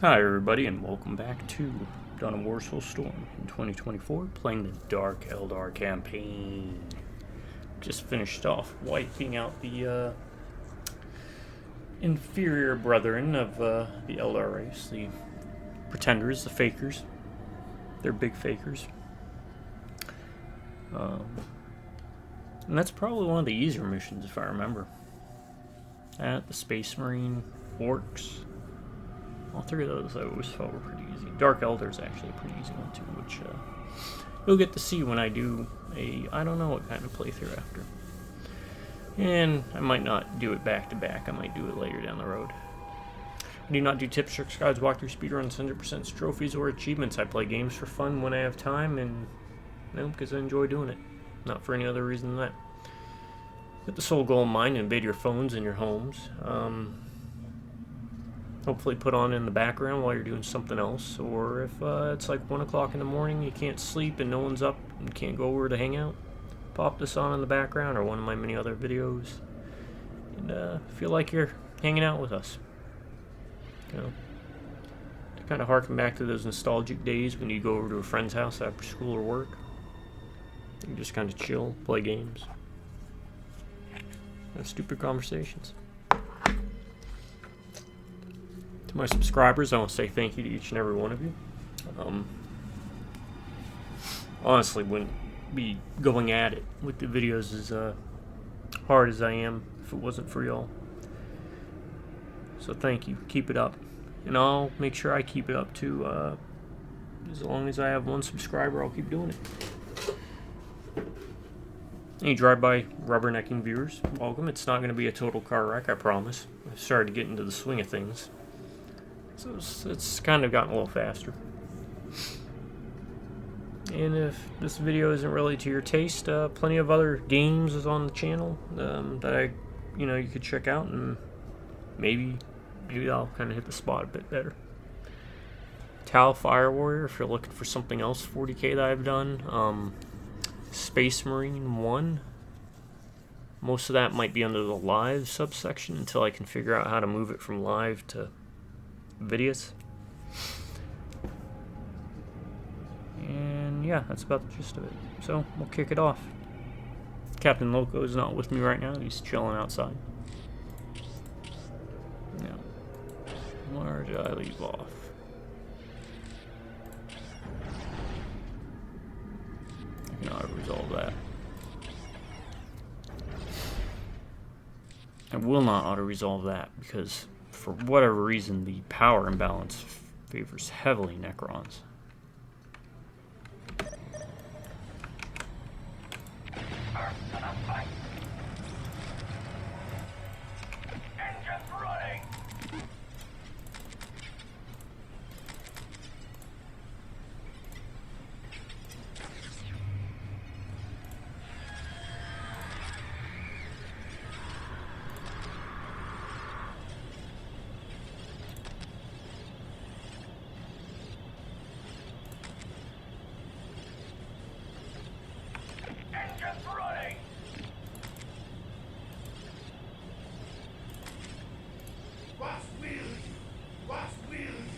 Hi everybody, and welcome back to Dawn of War Soulstorm in 2024, playing the Dark Eldar campaign. Just finished off wiping out the inferior brethren of the Eldar race, the pretenders, the fakers. They're big fakers. And that's probably one of the easier missions, if I remember. The Space Marine Orcs. All three of those I always felt were pretty easy. Dark Eldar is actually a pretty easy one too, which you'll get to see when I do I don't know what kind of playthrough after. And I might not do it back to back, I might do it later down the road. I do not do tips, tricks, guides, walkthroughs, speedruns, 100% trophies, or achievements. I play games for fun when I have time, and because I enjoy doing it. Not for any other reason than that. With the sole goal in mind, invade your phones and your homes. Hopefully put on in the background while you're doing something else, or if it's like 1 o'clock in the morning, you can't sleep and no one's up and can't go over to hang out, pop this on in the background or one of my many other videos, and feel like you're hanging out with us. You know, to kind of harken back to those nostalgic days when you go over to a friend's house after school or work. You just kind of chill, play games, have stupid conversations. To my subscribers, I want to say thank you to each and every one of you. Honestly, wouldn't be going at it with the videos as hard as I am if it wasn't for y'all. So thank you. Keep it up. And I'll make sure I keep it up too. As long as I have 1 subscriber, I'll keep doing it. Any drive-by rubbernecking viewers, welcome. It's not going to be a total car wreck, I promise. I've started to get into the swing of things. So it's kind of gotten a little faster. And if this video isn't really to your taste, plenty of other games is on the channel that you could check out, and maybe I'll kind of hit the spot a bit better. Tal Fire Warrior, if you're looking for something else 40K that I've done. Space Marine 1. Most of that might be under the live subsection until I can figure out how to move it from live to videos. And yeah, that's about the gist of it. So we'll kick it off. Captain Loco is not with me right now, he's chilling outside. Now, where did I leave off? I can auto-resolve that. I will not auto-resolve that because for whatever reason the power imbalance favors heavily Necrons.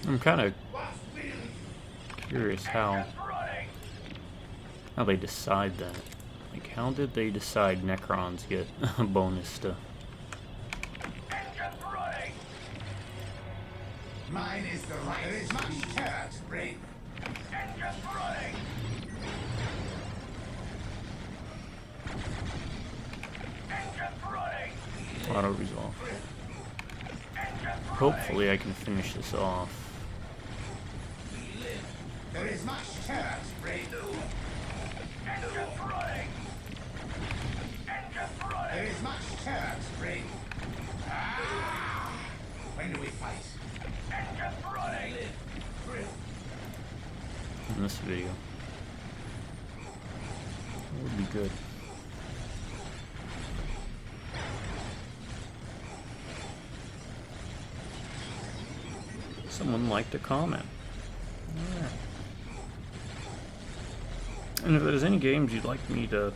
I'm kind of curious how they decide that. Like, how did they decide Necrons get a bonus to... Mine is the right. There is much terror to bring. Auto resolve. Hopefully I can finish this off. There is much terror to bring. There is much terror to bring. When do we fight? In this video. That would be good. Someone liked a comment. Yeah. And if there's any games you'd like me to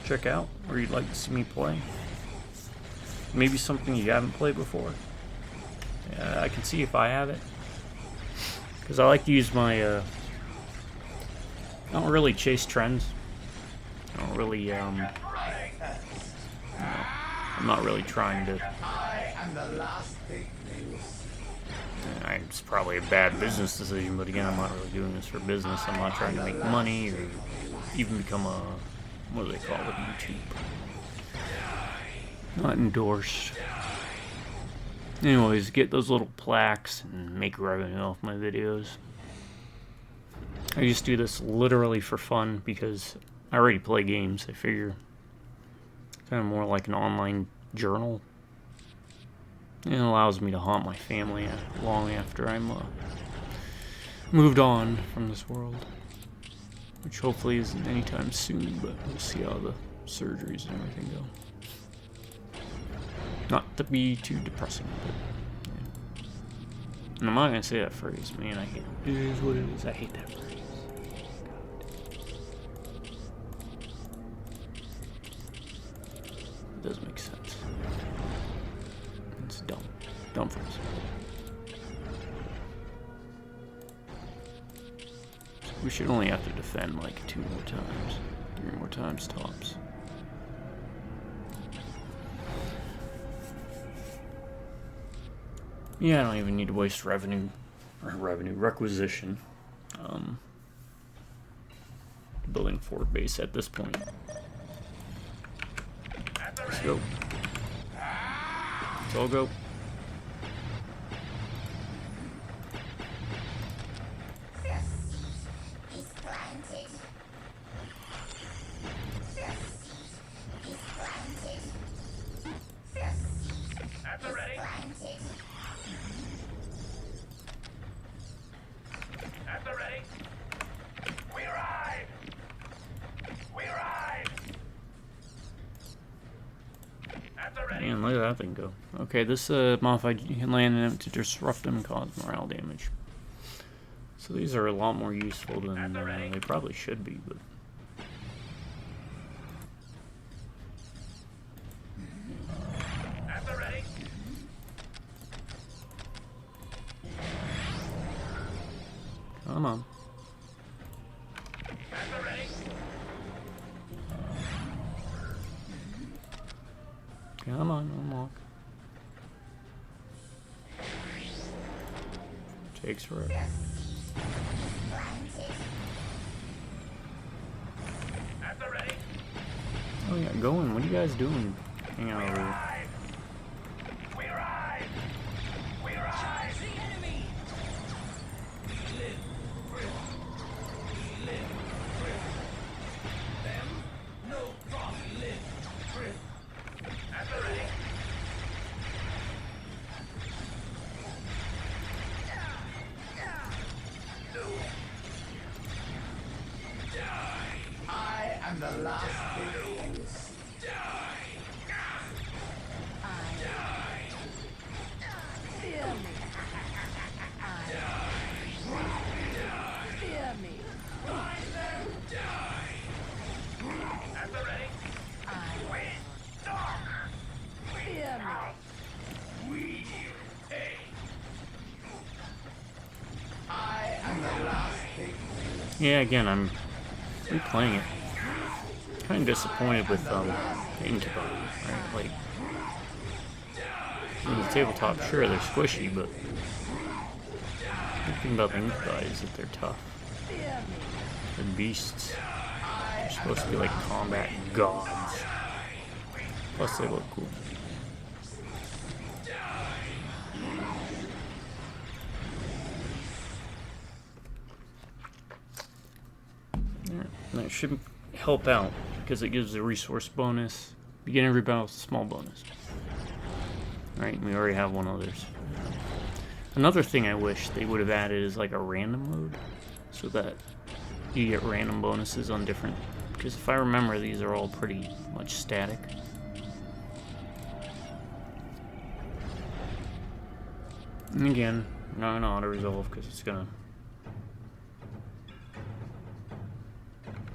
check out, or you'd like to see me play, maybe something you haven't played before, I can see if I have it. Because I like to use my, I don't really chase trends. I don't really, I'm not really trying to. I am the last big news. It's probably a bad business decision, but again, I'm not really doing this for business. I'm not trying to make money or even become a, what do they call it, YouTube? Not endorsed. Anyways, get those little plaques and make revenue off my videos. I just do this literally for fun because I already play games. I figure it's kind of more like an online journal. It allows me to haunt my family long after I'm moved on from this world. Which hopefully isn't anytime soon, but we'll see how the surgeries and everything go. Not to be too depressing, but yeah. And I'm not gonna say that phrase, man. I hate it. It is what it is. I hate that phrase. It does make sense. It's dumb. Dumb phrase. We should only have to defend like 2 more times. 3 more times tops. Yeah, I don't even need to waste requisition. Building fort base at this point. Let's go. Let's all go. Man, look at that thing go. Okay, this modified land to disrupt them and cause morale damage. So these are a lot more useful than they probably should be, but... Come on. Come on, unlock. Takes forever. Oh yeah, going. What are you guys doing? Hang out over here. The last big news. Yeah, again, I'm replaying it. Kind of disappointed with the ink body, right? Like, in the tabletop, sure, they're squishy, but the thing about the ink body is that they're tough. They're beasts. They're supposed to be like combat gods. Plus, they look cool. Yeah, that should help out because it gives a resource bonus. Begin every battle with a small bonus. Alright, we already have one others. Another thing I wish they would have added is like a random mode, so that you get random bonuses on different, because if I remember, these are all pretty much static. And again, I'm not gonna auto-resolve because it's gonna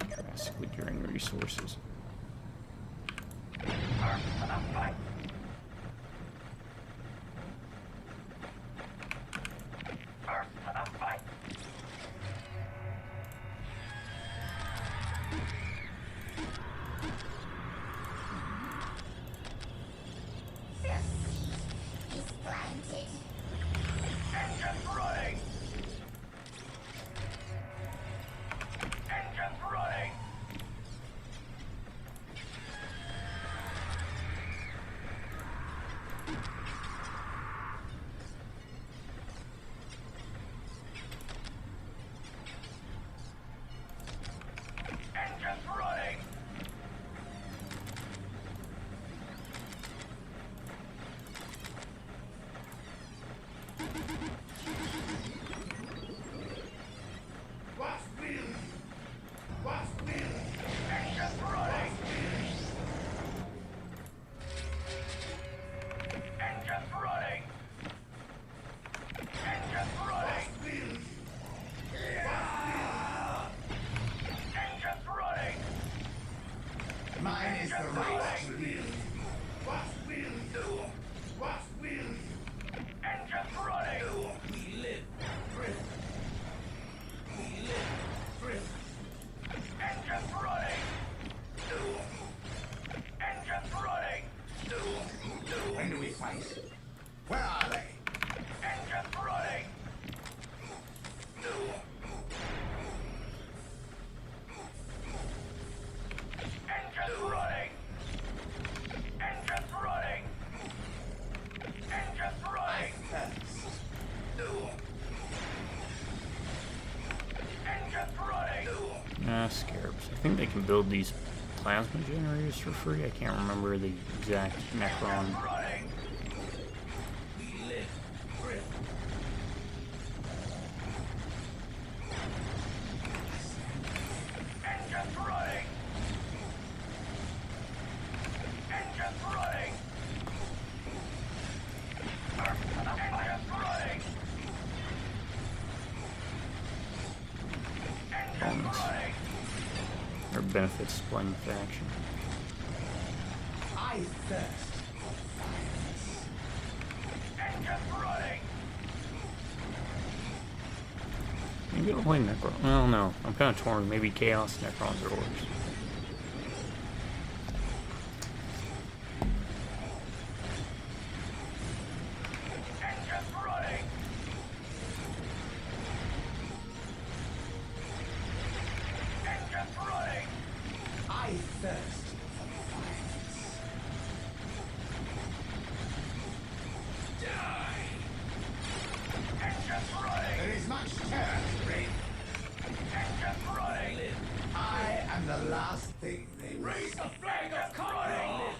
drastically drain resources. Scarabs. I think they can build these plasma generators for free. I can't remember the exact Necron. Or benefits playing faction. I thirst. Maybe I'll play Necron. Well, no. I'm kind of torn. Maybe Chaos, Necrons, or Orbs. I thirst for violence. Die! There is much terror to reign. I am the last thing they raise the flag of Commodore!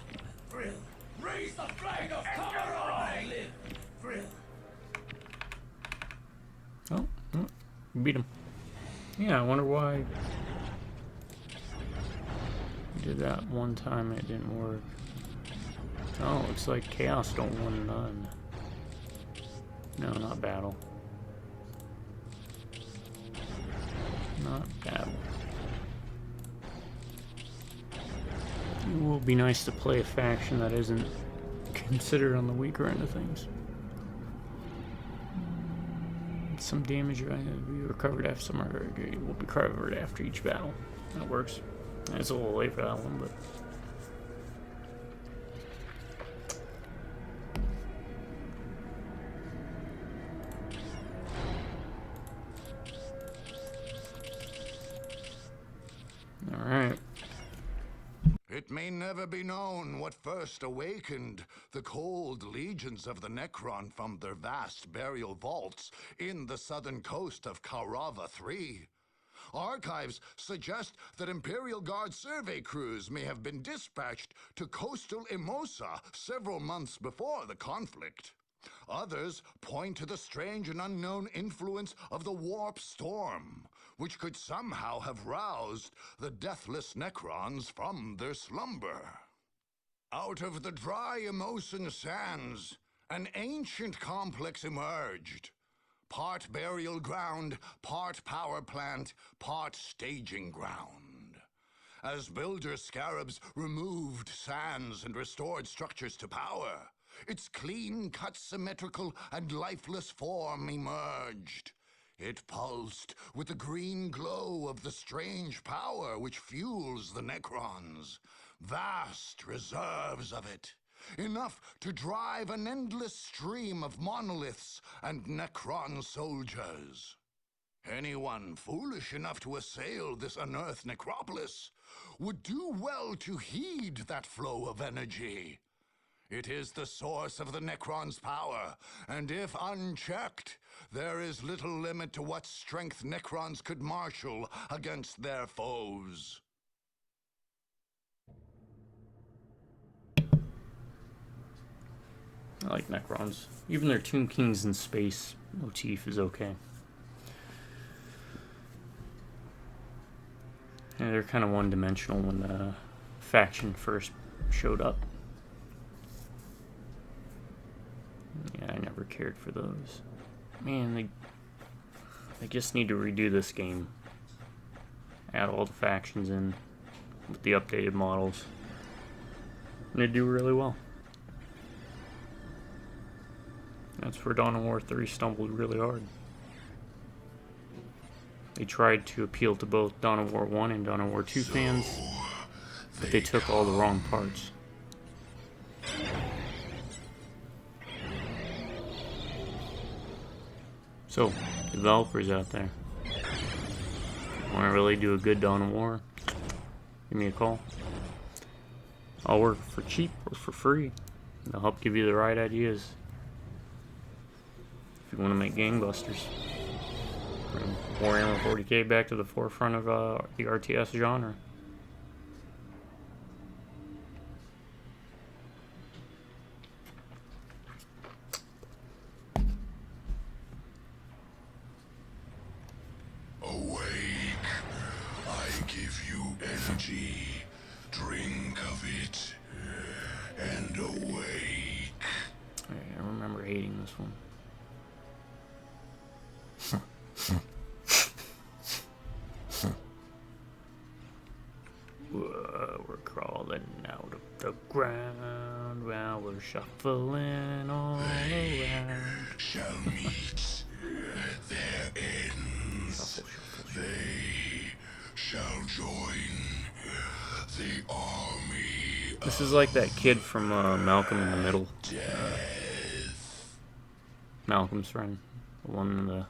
Raise the flag of Commodore! Oh, beat him. Yeah, I wonder why we did that one time and it didn't work. Oh, looks like Chaos don't want none. No, not battle. Not battle. It will be nice to play a faction that isn't considered on the weaker end of things. Some damage will be recovered after some will be recovered after each battle. That works. It's a little late for that one, but all right. It may never be known what first awakened the cold legions of the Necron from their vast burial vaults in the southern coast of Karava III. Archives suggest that Imperial Guard survey crews may have been dispatched to coastal Emosa several months before the conflict. Others point to the strange and unknown influence of the warp storm, which could somehow have roused the deathless Necrons from their slumber. Out of the dry Emosan sands, an ancient complex emerged. Part burial ground, part power plant, part staging ground. As builder scarabs removed sands and restored structures to power, its clean-cut, symmetrical, and lifeless form emerged. It pulsed with the green glow of the strange power which fuels the Necrons. Vast reserves of it. Enough to drive an endless stream of monoliths and Necron soldiers. Anyone foolish enough to assail this unearthed necropolis would do well to heed that flow of energy. It is the source of the Necron's power, and if unchecked, there is little limit to what strength Necrons could marshal against their foes. I like Necrons. Even their Tomb Kings in space motif is okay. Yeah, they're kind of one-dimensional when the faction first showed up. Yeah, I never cared for those. Man, they just need to redo this game. Add all the factions in with the updated models. And they do really well. That's where Dawn of War 3 stumbled really hard. They tried to appeal to both Dawn of War 1 and Dawn of War 2 fans, but they took all the wrong parts. So, developers out there, want to really do a good Dawn of War? Give me a call. I'll work for cheap or for free. I'll help give you the right ideas if you want to make gangbusters. Bring Warhammer 40K back to the forefront of the RTS genre. Awake. I give you energy. Drink of it. And awake. I remember hating this one. Whoa, we're crawling out of the ground while we're shuffling all around. Shall meet their ends. Shuffle, shuffle, shuffle. They shall join the army. This is like that kid from Malcolm in the Middle. Malcolm's friend. The one in the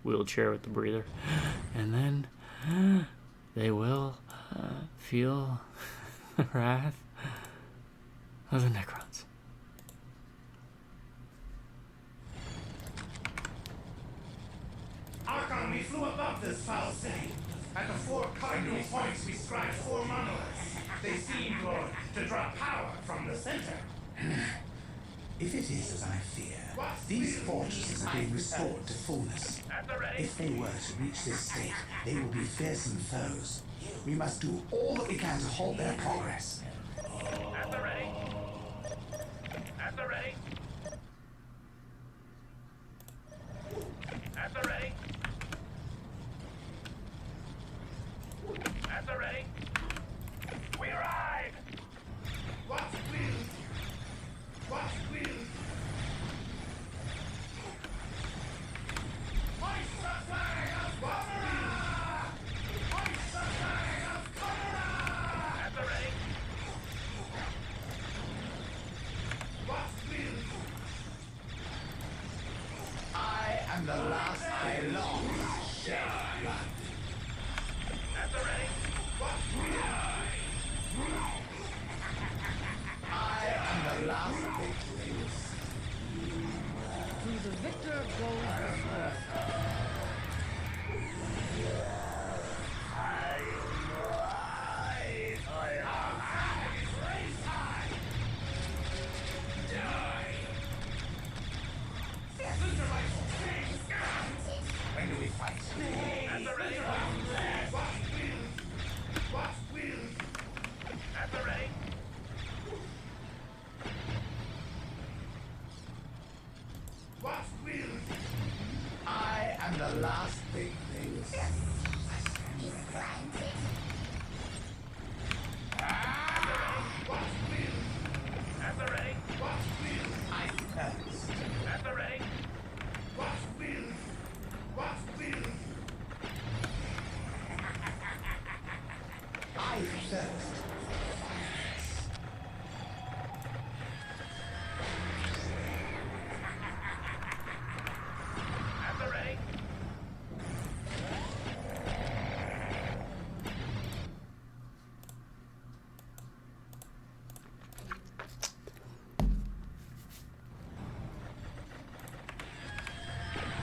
wheelchair with the breather. And then they will feel the wrath of the Necrons. Archon, we flew above this foul city. At the 4 cardinal points, we scribed 4 monoliths. They seem, Lord, to draw power from the center. If it is as I fear, these fortresses are being restored to fullness. If they were to reach this state, they will be fearsome foes. We must do all that we can to halt their progress. At the ready. At the ready. At the ready. At the ready. We arrive! What will? What will? Hoist the flag of Warhammer! Hoist the flag of Warhammer! At the ready. What will? I am the last I long to shed blood. At the ready. What will? I am the last victory. To the victor goes the sword. When do we fight? At the ready. What will? What will? At the ready. What will? I am the last victory. What will? At the ready. What will? I thirst. At the ready. What will? What will? I thirst. At the ready.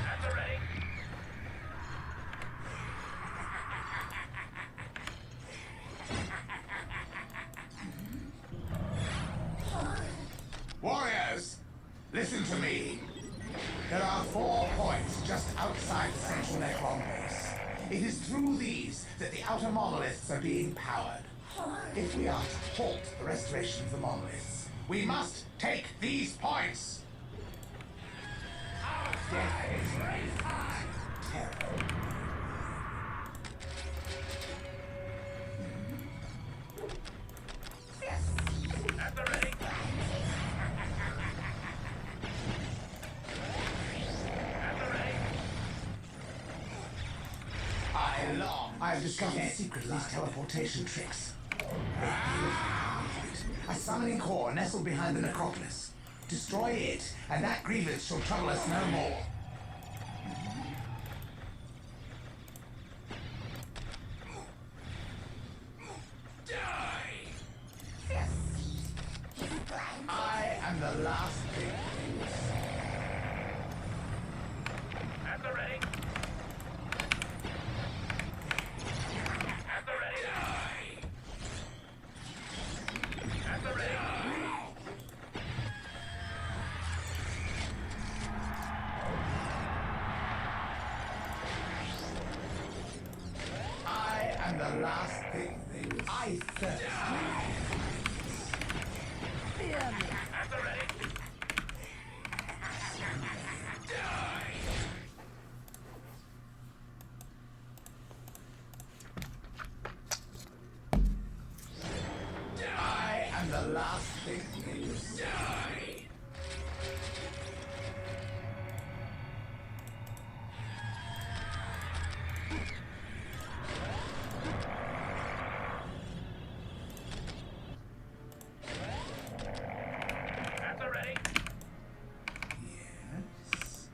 At the ready. Warriors, listen to me. There are 4 points just outside the central Necron base. It is through these that the outer monoliths are being powered. If we are to halt the restoration of the monoliths, we must take these points. Our death is raised high. Terror. At the ready. At the ready. I have discovered the secret of these teleportation tricks. A summoning core nestled behind the necropolis. Destroy it, and that grievance shall trouble us no more. I am the last victim. At the ready. the last thing they will. I thirst. Fear me. I am the last thing they will die. Yes.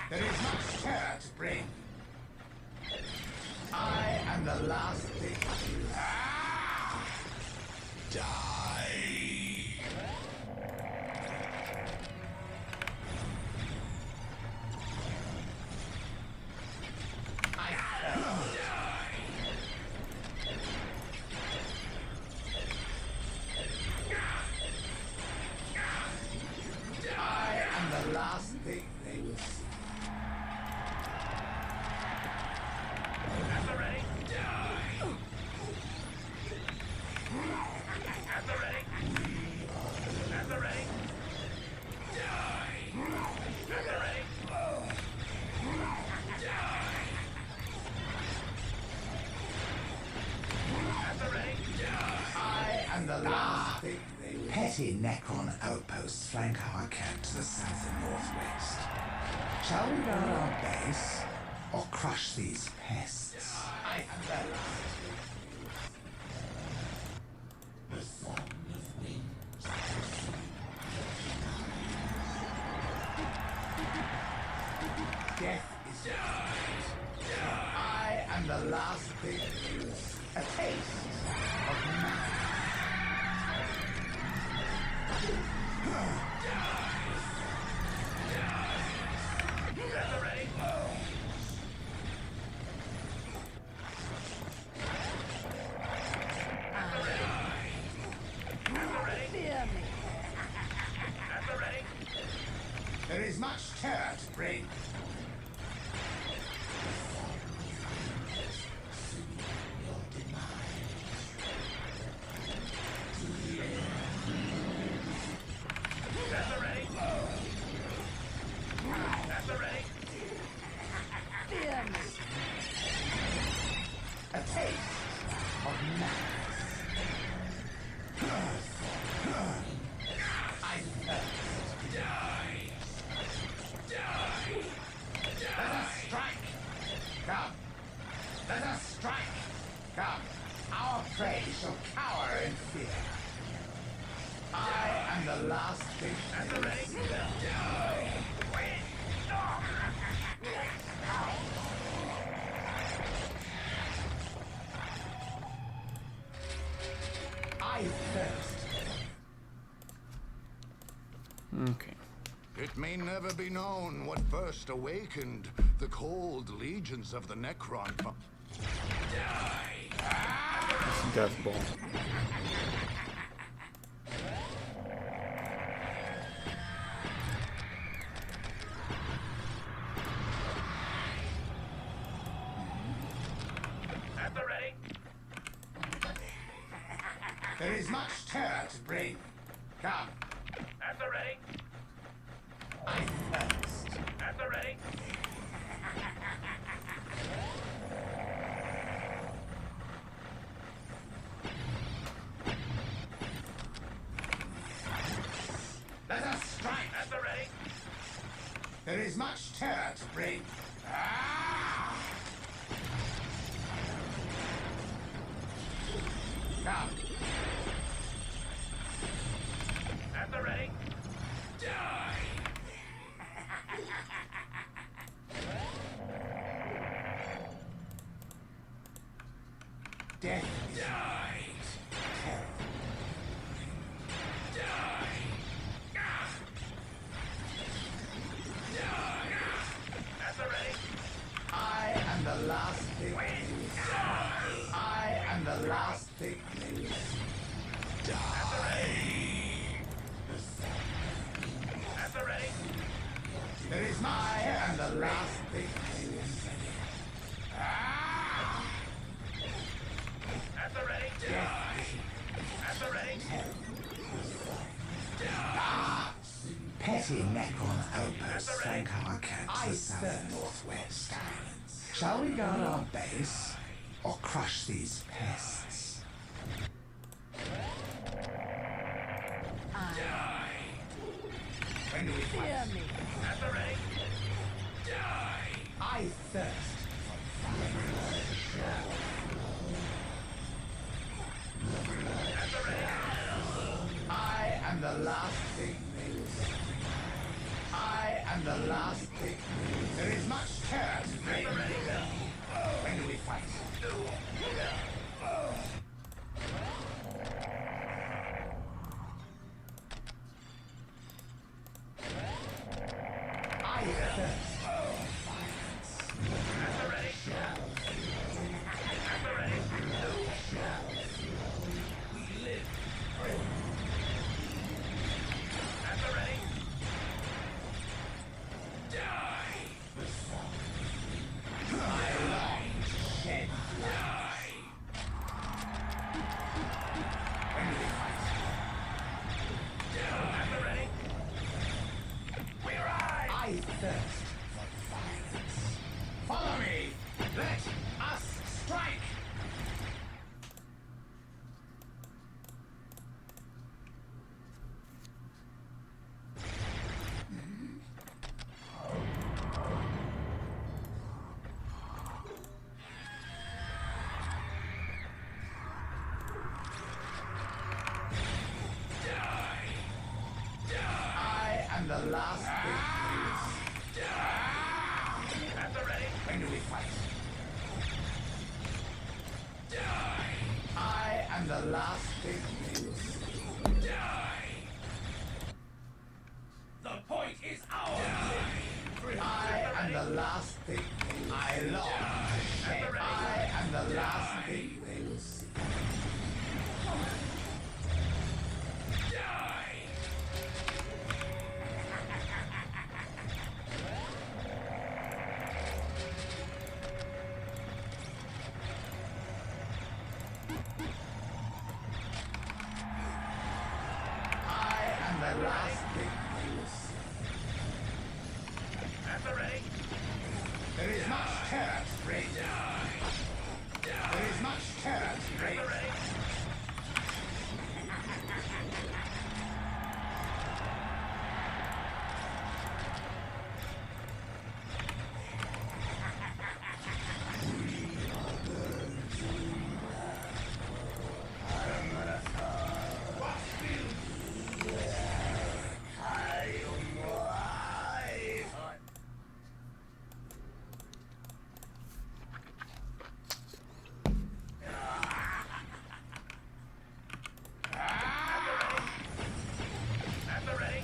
There is much terror to bring. I am the last thing. Die. I am the last thing they will see. I am the last thing they will. Petty Necron outposts flank our camp to the south and northwest. Shall we guard our base or crush these pests? I am the last. The sound of wings. Death is died. I am the last thing. A taste of man. Fear me. There is much terror to bring. Fear me. A taste of madness. I thirst. Die. Die. Let us strike. Come. Let us strike. Come. Our prey shall cower in fear. I am the last thing. Die. I thirst. Okay. It may never be known what first awakened the cold legions of the Necron from... Death Ball. There is much terror to bring. Come. I thirst. Let us strike. There is much terror to bring. Come. Die. Death is died. Die. Die. is my and the last thing they will say. At the ready. At the ready. Petty Necron outposts flank our camp to the south and northwest. Shall we guard our base, or crush these pests? When do we fight? Fear me. At the ready. I thirst At the ready. I am the last thing they will see. I am the last thing. There is much terror to bring. When do we fight? I thirst for violence. At the ready. At the ready. We live. At the ready. Die. I long to shed blood. When do we fight? At the ready. We ride. I thirst for violence. Follow me! Let us strike! I am the last thing you will see. At the ready. When do we fight? I am the last thing you will see. The point is ours. I am the last thing I long to shed. I am the last thing they will see. I am the last thing they will see. At the ready. There is much terror to bring. There is much terror to bring. At the ready. At the ready.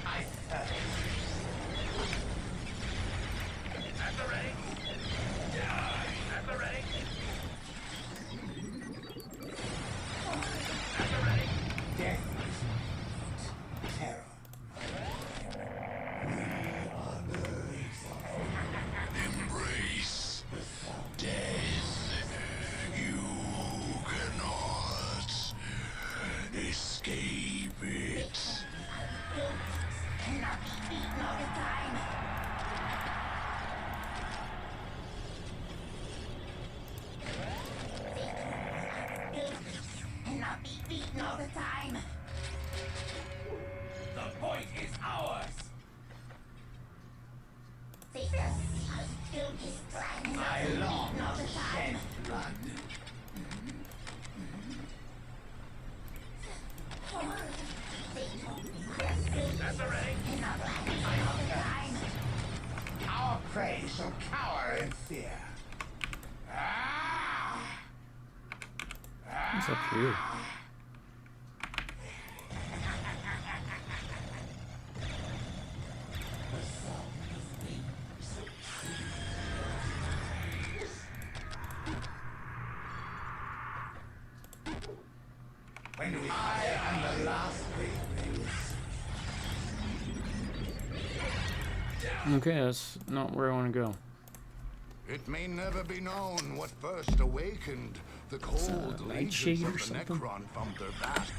I thirst. At the ready. At the ready. At the ready. Death is terror. Embrace death. You cannot escape it. Cannot be beaten all the time. Cannot be beaten all the time. The point is ours. I long to shed blood. At the ready. Our prey shall cower in fear. What's up here? When do we I am the last thing they will see. Okay, that's not where I want to go. It may never be known what first awakened the cold legions nightshade or of the something? Necron from their vast.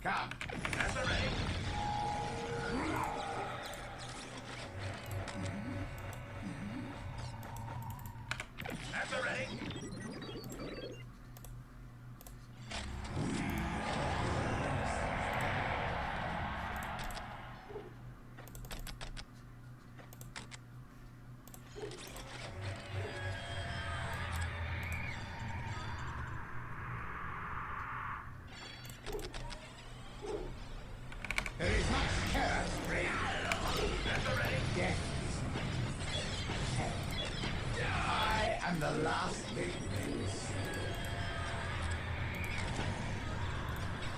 Come. There is much terror to bring. Death is mine. I am the last thing they will see.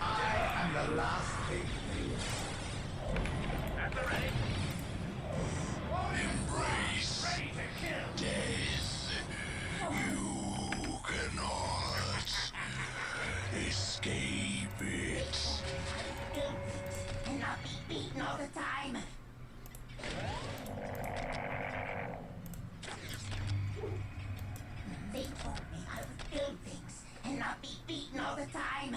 I am the last thing they will see. Embrace Ready to kill. death. You cannot escape it. And not be beaten all the time. They told me I would build things and not be beaten all the time.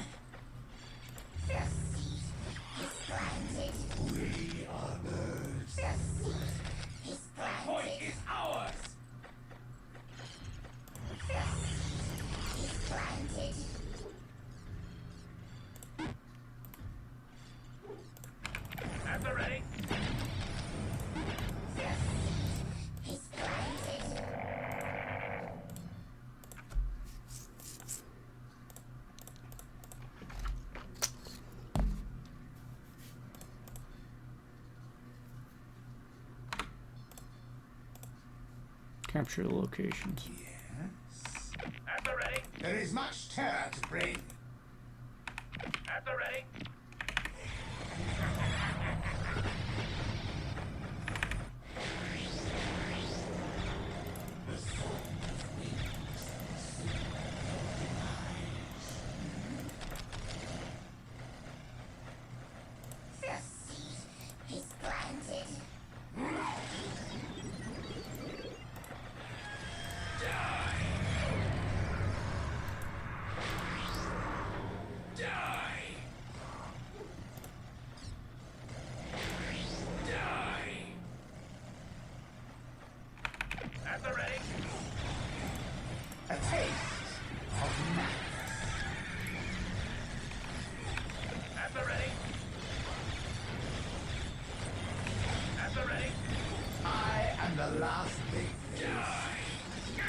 The seed is planted. We are birds. The seed is planted. Is ours. The seed is planted. The seed is planted. Capture the locations. There is much terror to bring. The seed is planted. A taste of madness. I am the last thing they will see.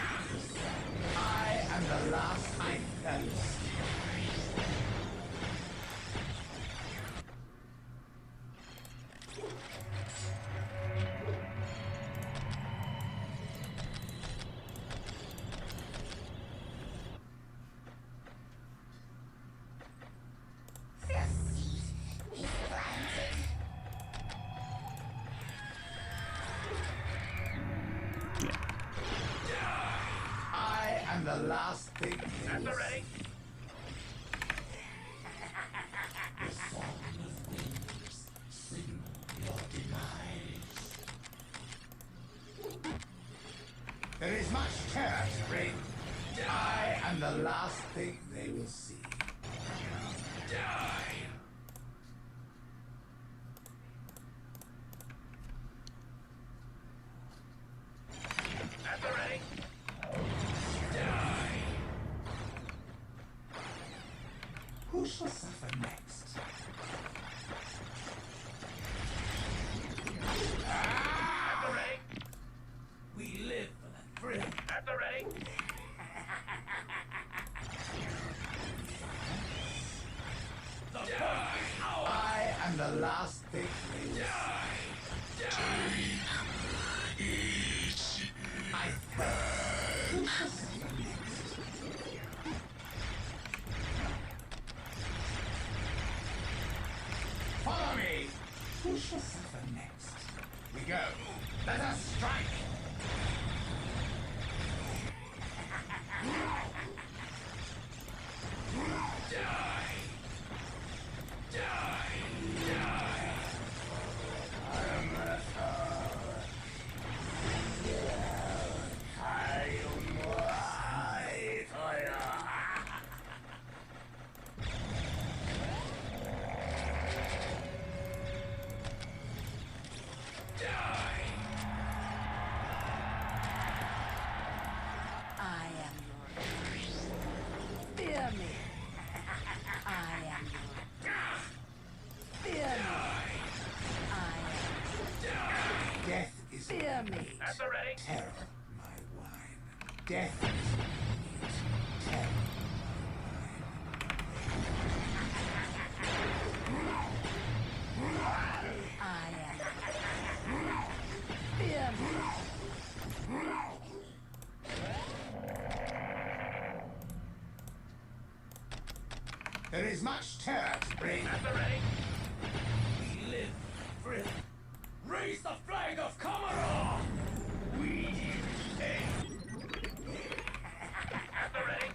I am the last thing they will see. The seed is planted. I am the last thing they will see. There is much terror to bring. I am the last thing they will see. Who shall suffer next? We live for the thrill. I am the last thing they will see. I who shall suffer next? shall suffer next? We go. Let us strike. I am yours. Fear me. I am yours. Fear me. I am. Death is Fear me. At the ready. terror, my wine. Death is meat. Terror. I am. Fear me. There is much terror to bring. At the ready. We live for it. Raise the flag of Commodore! We stay. At the ready.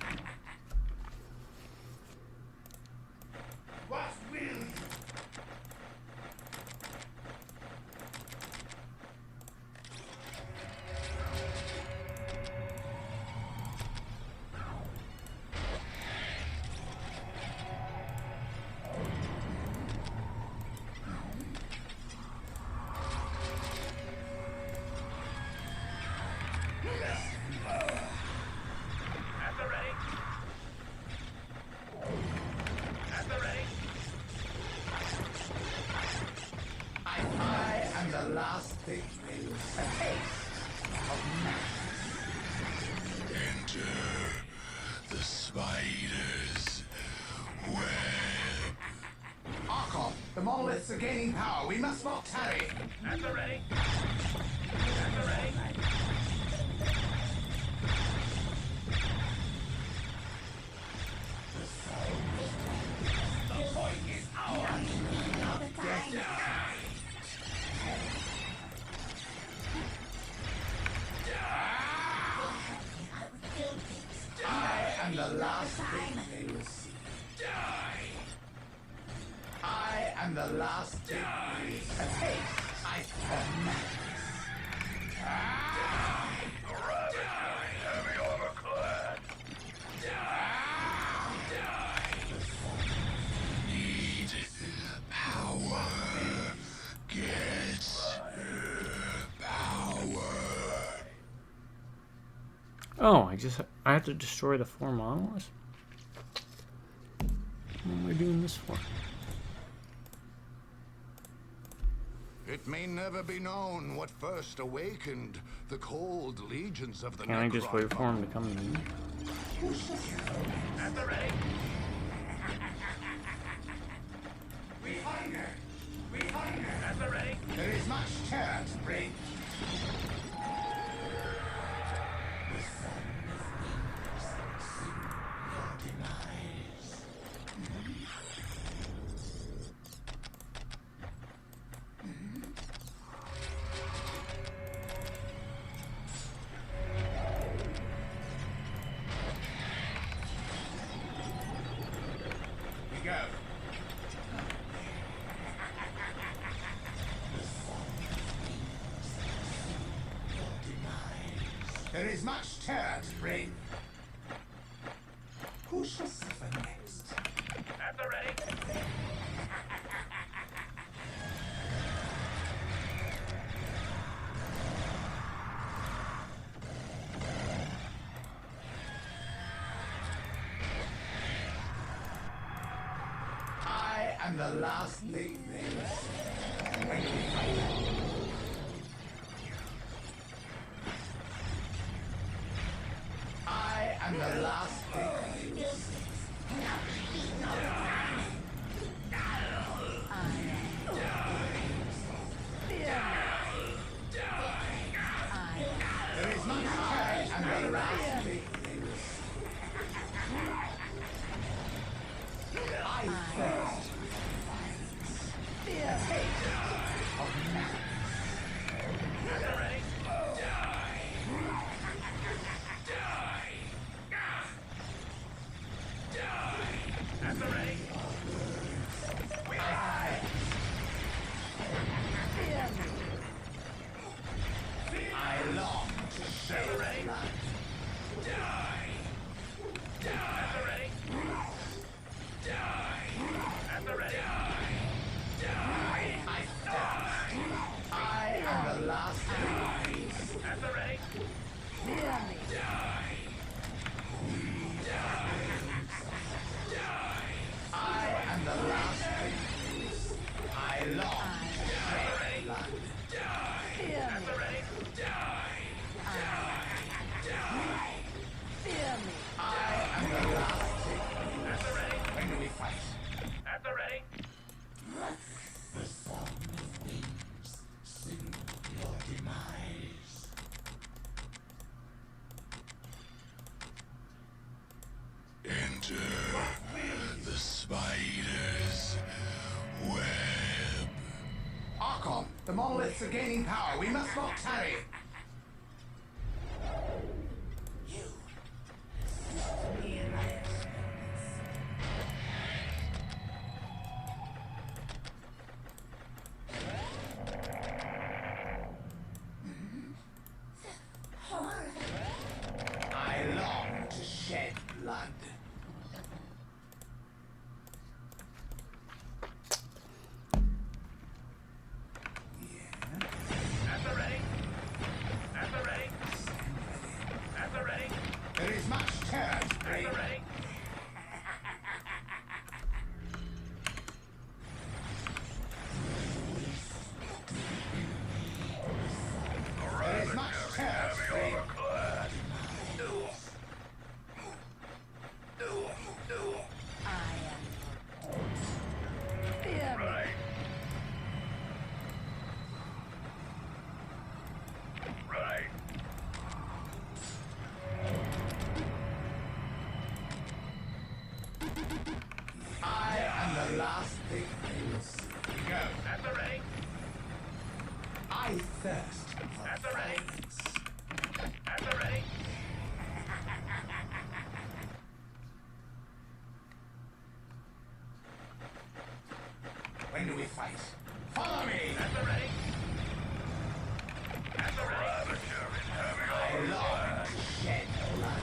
What will you? At the ready. At the ready. I am the last thing they will say. A taste of madness. Enter the spider's web. Archon, the monoliths are gaining power. We must not tarry. At the ready. At the ready. The point is ours. I am the last thing they will see. I am the last thing they will see. A taste of madness. Heavy armor clad. Need power. Get power. Oh, I have to destroy the 4 monoliths? What am I doing this for? It may never be known what first awakened the cold legions of the Can't I just Necron wait for him to come to me? At the ready. We hunger. We hunger. At the ready. There is much terror to bring. We go. There is much terror to bring. Who shall suffer next? At the ready. I am the last thing they will see. When we fight. I am the last thing they will see. There is much terror and the last thing they will see. I thirst for violence. I am the last thing. I long to shed blood. Fear me. Fear me. I am the last thing. When do we fight? At the ready. The song of wings sing your demise. Enter the spider's web. Archon, the monoliths are gaining power. We must not tarry. You. I long to shed blood. At the ready. At the ready. At the ready. There is much terror to At bring. the ready. There is much terror to bring. I am your fear me. Right. I am the last thing they will see. Go. At the ready. I thirst for At the ready. violence. At the ready. When do we fight? Follow me! At the ready. At the ready. I long to shed blood.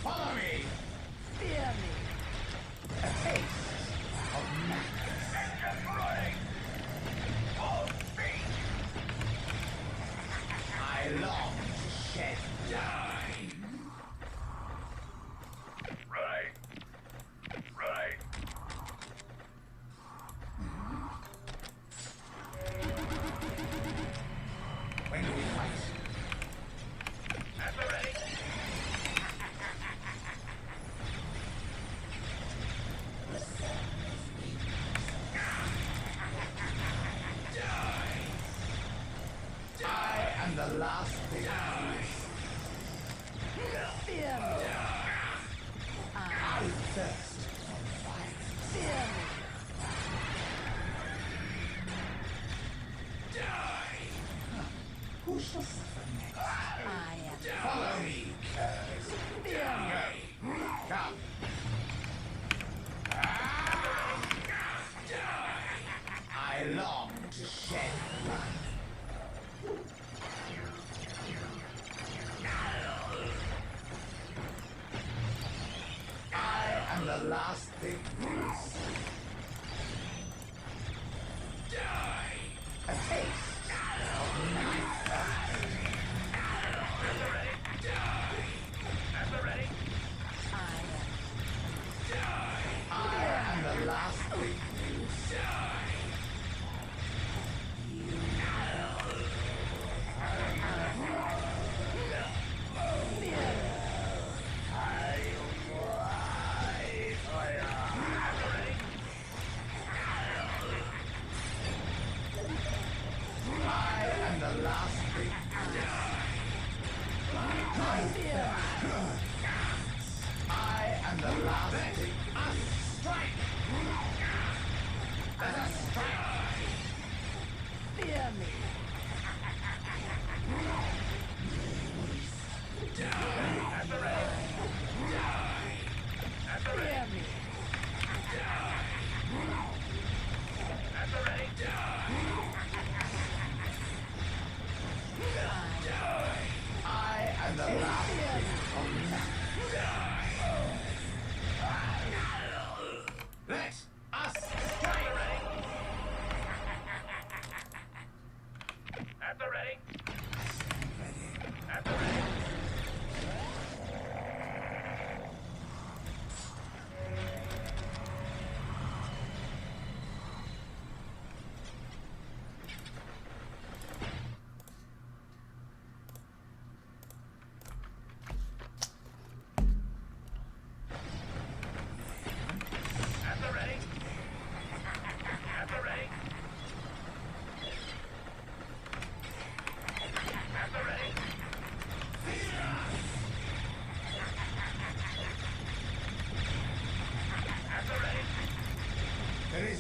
Follow me! Fear me. A taste of madness. I long to shed blood. Right. Right. When do we fight? At the ready. I am the last thing. Fear me. I thirst for violence. Fear me. Who shall suffer next? I am Follow me, curs. fear me. Come. I long to shed blood. I am the last thing. A taste of knife. At the ready. I am I am the last thing.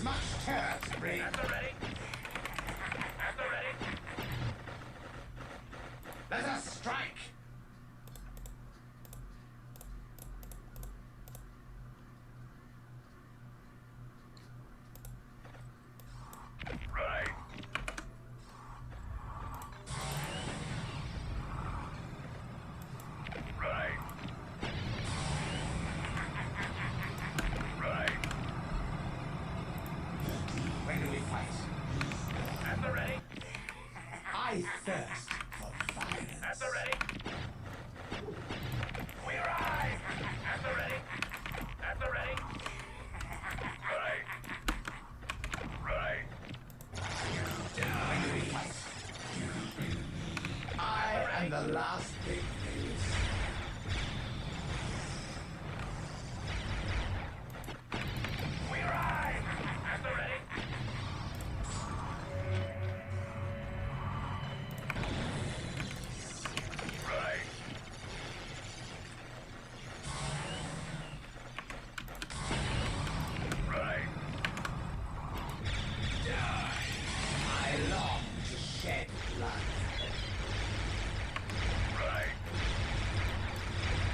much terror to bring. At the ready. At the ready. Let us strike. Right. Right. Right. When do we fight? At the ready. I thirst for violence. At the ready. We ride. At the ready. At the ready. Right. Right. When do we fight? I am the last big news. We ride. At the ready. Right. Right. I long to shed blood. Right.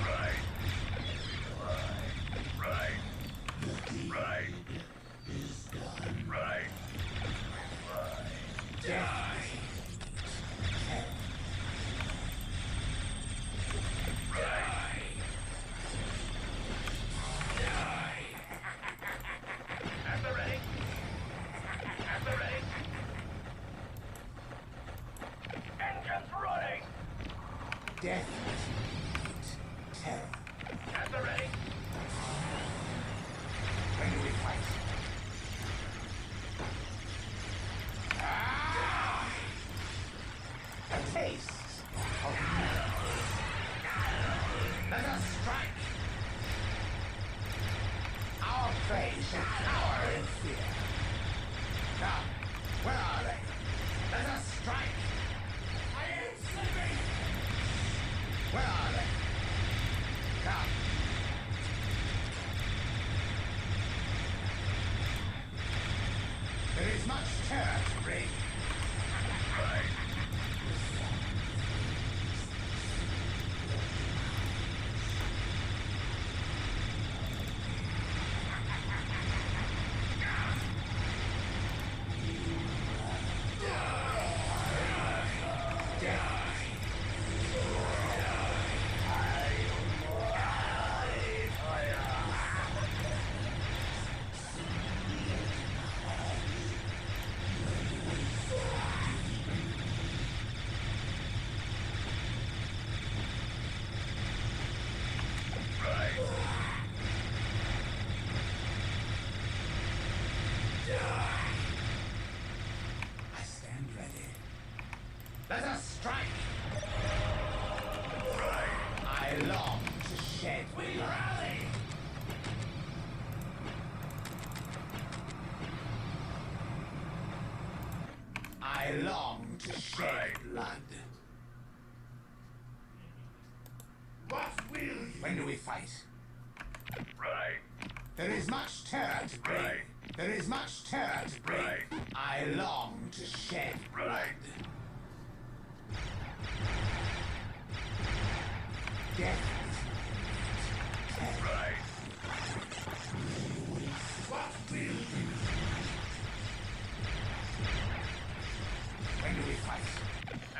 Right. Right. Right. Right. Death. At the ready. At the ready. Engines running. Death. Terror. At the ready. When do we fight? A taste of madness. Let us strike. Our prey shall cower in fear. Now, where are they? Let us strike. I am sleeping. Where are they? Now. There is much terror to bring. Right. Right. I stand ready. Let us strike. Right. I long to shed blood. I long to shed Right. blood. What will you? When do we fight? Right. There is much terror to bring. Right. There is much terror to bring. Right. I long to shed blood. Right. Death. Right. What will you? When do we fight?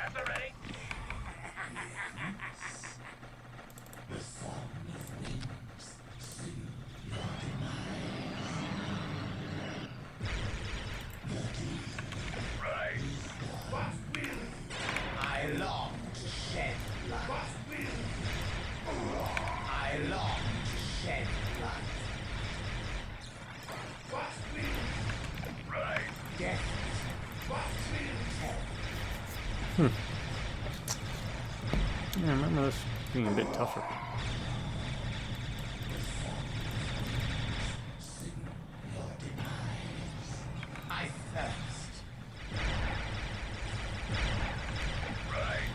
At the ready. Right. What will? I long to shed blood. What will? I long to shed blood. What will? Right. Death. What will? Yeah, I remember this being a bit tougher. I thirst. Right.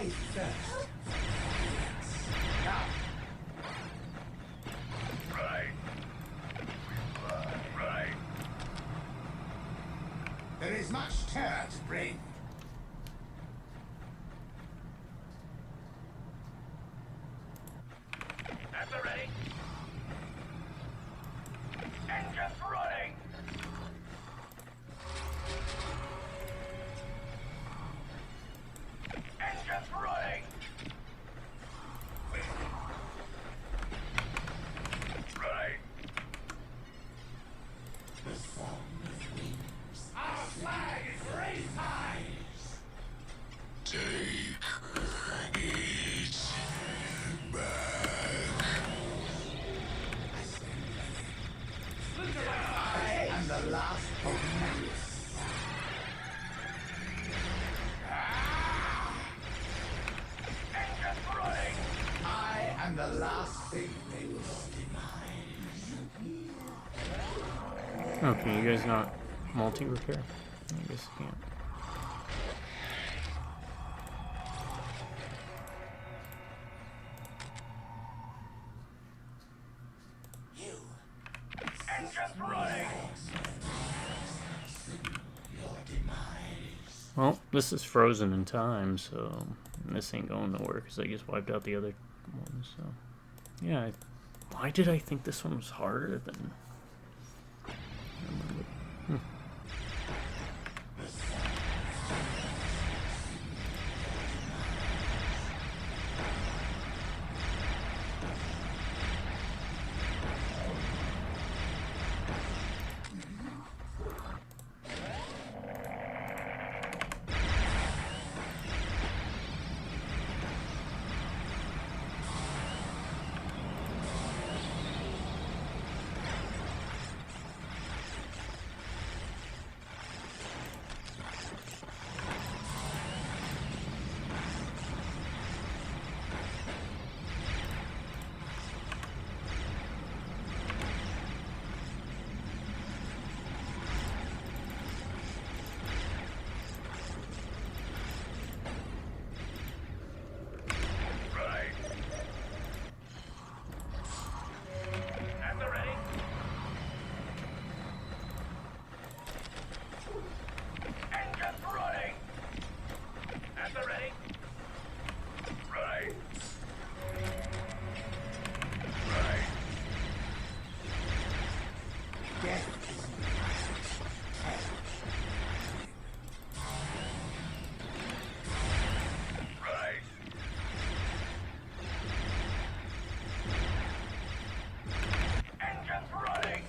I thirst. Now, Right. Right. there is much terror to bring. At the ready. Engines running. Engines running. Right. Our flag is raised high. Take it back. I am the last of men. Engines running. I am the last thing they will demise. Oh, can you guys not multi-repair? I guess you can't. Engines running. Well, this is frozen in time, so this ain't going nowhere because I just wiped out the other ones. So, yeah. Why did I think this one was harder than? Right. At the ready. Engines running. At the ready. Right. Right. Death Right. Engines running.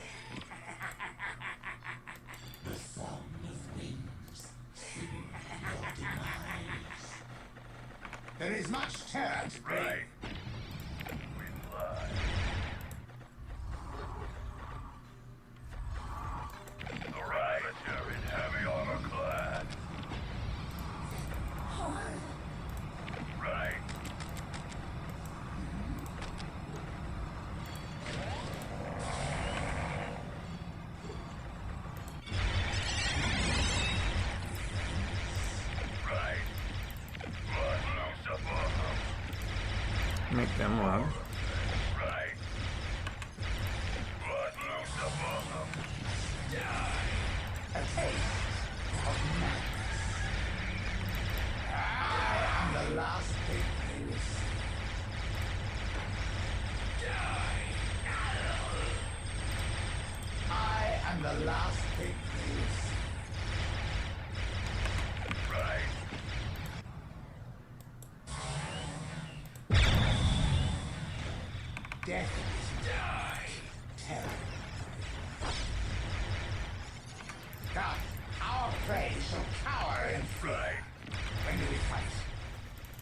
there is much terror to bring. Right. We fly. The Ravager in heavy armor clad. Right. Right. Blood loose above them. Make them run. Right. Blood loose above them. A taste of madness. I am the last thing they will see. I am the last thing they will see. Right. Death is terror. God, our prey shall cower in fear. Right. When do we fight?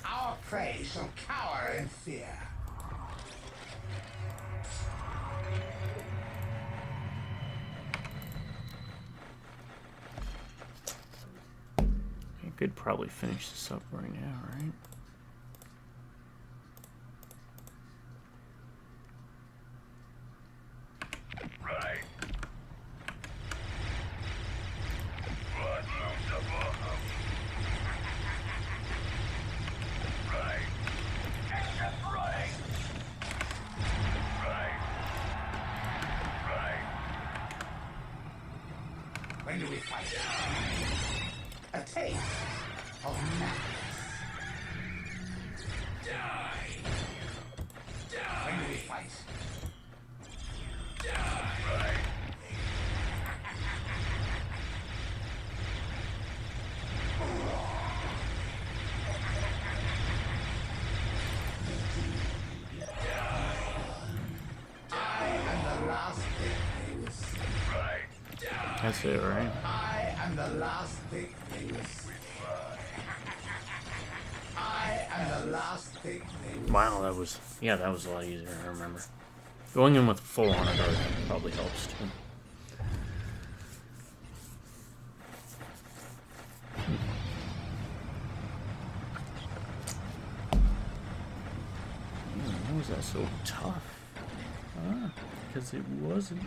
Our prey shall cower in fear. I could probably finish this up right now, right? Right. Blood loose above them. we fight? A taste of madness. When do we fight? I am the last thing they will see. That's it, right? I am the last thing they will see. I am the last thing they will see. Wow, that was a lot easier than I remember. Going in with full honor guard probably helps too. Why was that so tough? Because it wasn't.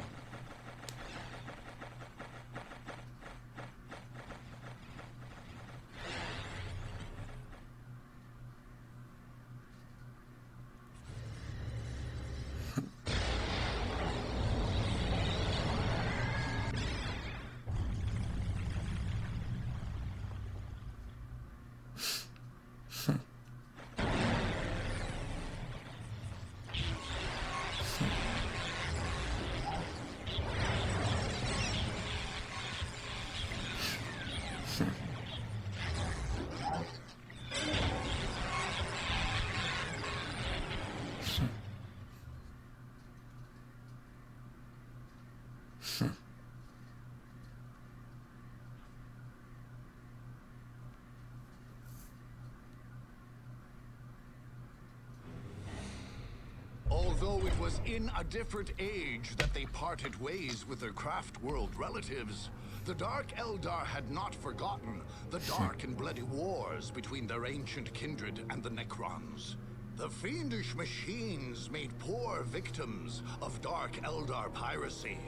Although it was in a different age that they parted ways with their craft world relatives, the Dark Eldar had not forgotten the dark and bloody wars between their ancient kindred and the Necrons. The fiendish machines made poor victims of Dark Eldar piracy.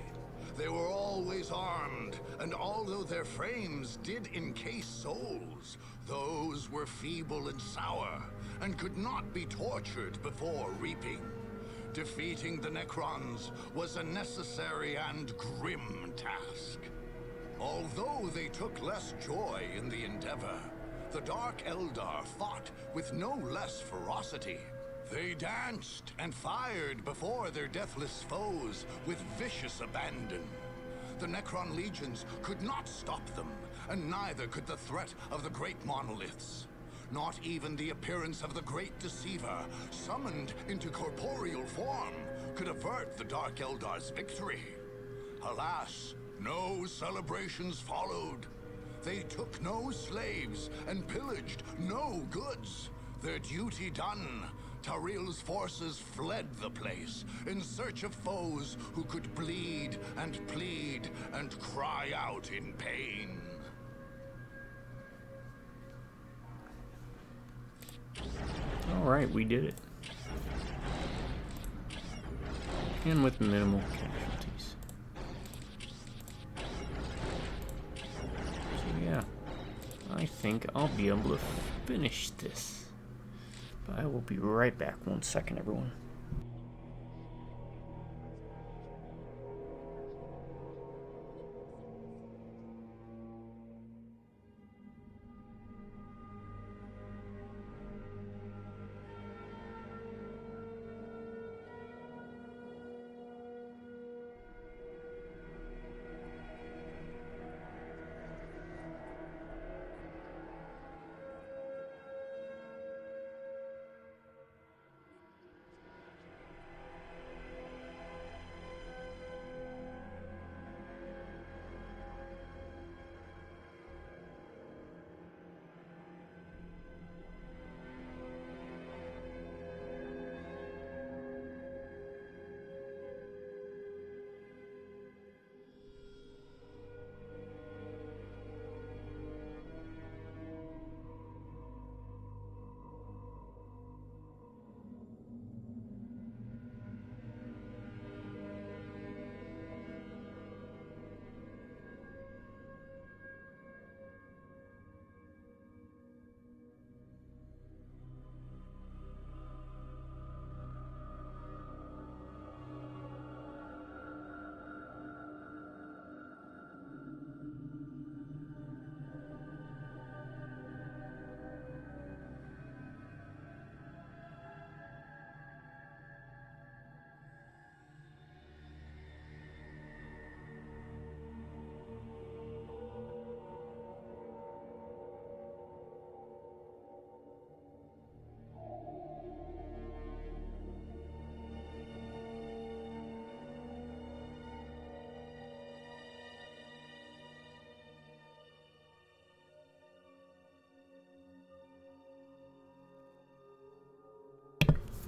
They were always armed, and although their frames did encase souls, those were feeble and sour, and could not be tortured before reaping. Defeating the Necrons was a necessary and grim task. Although they took less joy in the endeavor, the Dark Eldar fought with no less ferocity. They danced and fired before their deathless foes with vicious abandon. The Necron legions could not stop them, and neither could the threat of the great monoliths. Not even the appearance of the Great Deceiver, summoned into corporeal form, could avert the Dark Eldar's victory. Alas, no celebrations followed. They took no slaves and pillaged no goods. Their duty done, Taril's forces fled the place in search of foes who could bleed and plead and cry out in pain. Alright, we did it. And with minimal casualties. So yeah, I think I'll be able to finish this. But I will be right back. 1 second, everyone.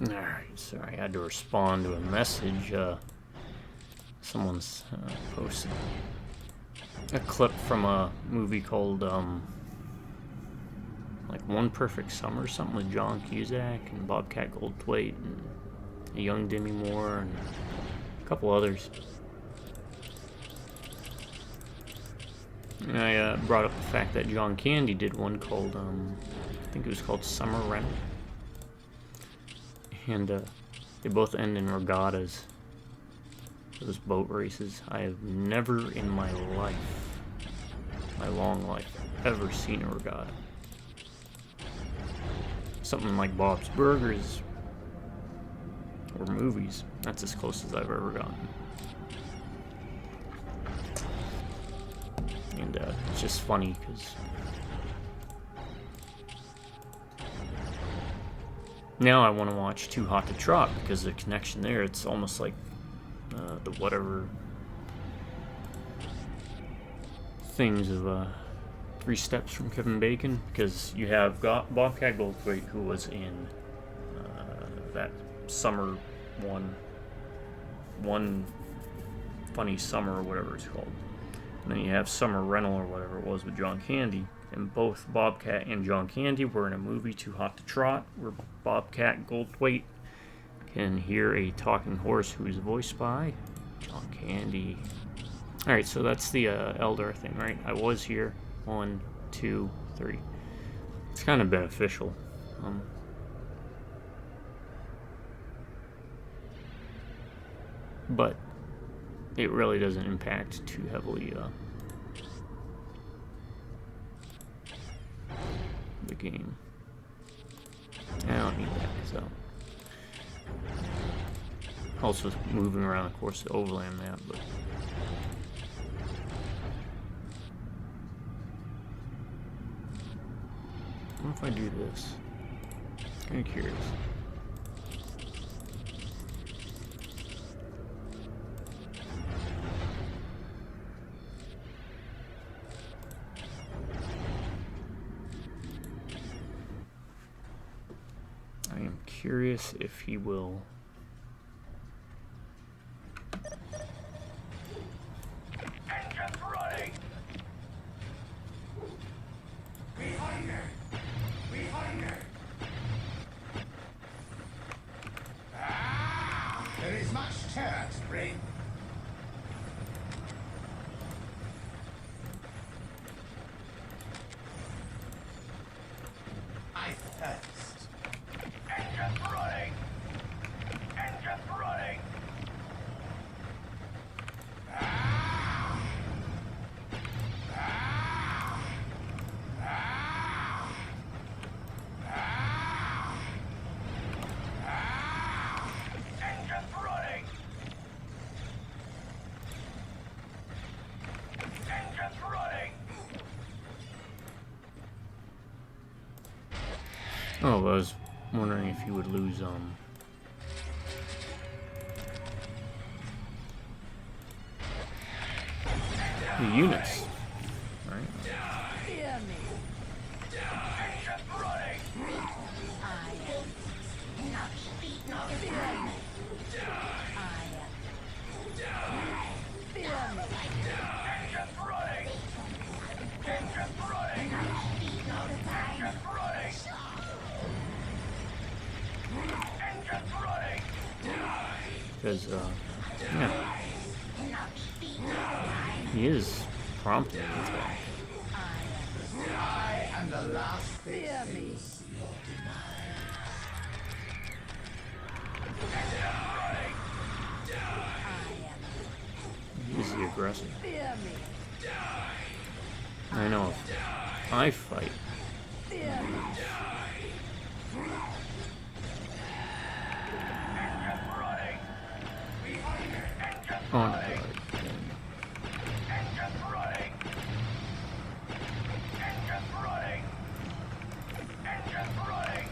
Alright, sorry, I had to respond to a message. Someone's posted a clip from a movie called, like One Perfect Summer, something with John Cusack and Bobcat Goldthwait and a young Demi Moore and a couple others. And I brought up the fact that John Candy did one called, I think it was called Summer Rental. And they both end in regattas. Those boat races. I have never in my life, my long life, ever seen a regatta. Something like Bob's Burgers or movies. That's as close as I've ever gotten. And it's just funny because now I want to watch Too Hot to Trot because the connection there, it's almost like the whatever things of 3 Steps from Kevin Bacon, because you have got Bobcat Goldthwait, who was in that summer one funny summer or whatever it's called, and then you have Summer Rental or whatever it was with John Candy, and both Bobcat and John Candy were in a movie, Too Hot to Trot, where Bobcat Goldthwait can hear a talking horse who is voiced by John Candy. Alright, so that's the Eldar thing, right? I was here. 1, 2, 3. It's kind of beneficial. But it really doesn't impact too heavily the game. I don't need that, so. Also moving around, of course, the overland map, but what if I do this? Kind of curious. I am curious if he will. There is much terror to bring. I thirst. Engines running! Engines running! Engines running! Engines running! Oh, I was wondering if you would lose the units, right? Fear me. Engines running! I am. Fear me. I am. Fear me. Engines running! Engines running! Engines running! Engines running! Because yeah, he is prompting the attack. I am the last thing Fear me. you see or deny. I am. He is the aggressor. Fear me. I know if I fight, Fear me. on guard. Engines running! Engines running! Engines running!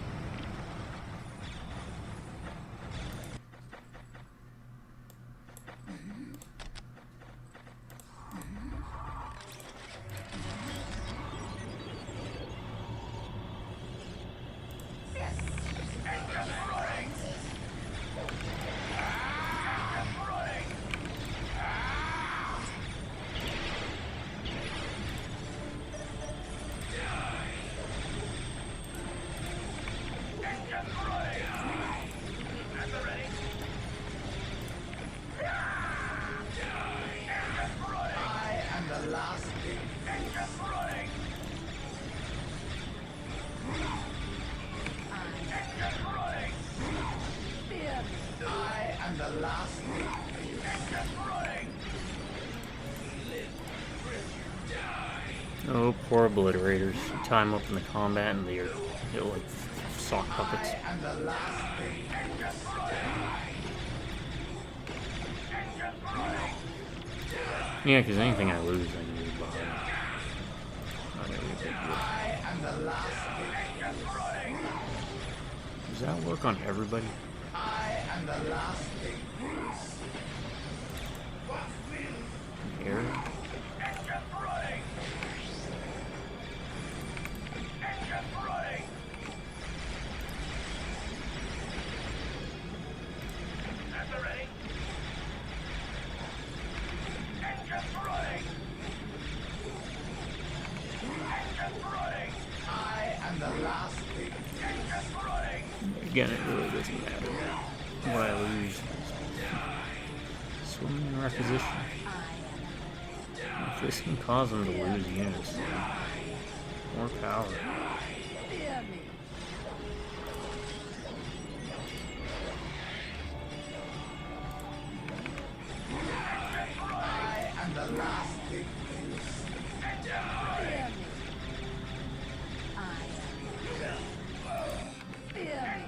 Engines running! last thing. Oh, poor obliterators. You tie them up in the combat and they're like sock puppets. And the last thing. Yeah, because anything I lose, I can leave behind. Not really a big deal. And the last thing. Does that work on everybody? I am the last thing. Air? I am the last thing. Again, it really doesn't matter what I lose. Swimming in requisition. If this can cause them to lose units, then more power. Fear me. I am the last thing. Fear me. I am. Fear me.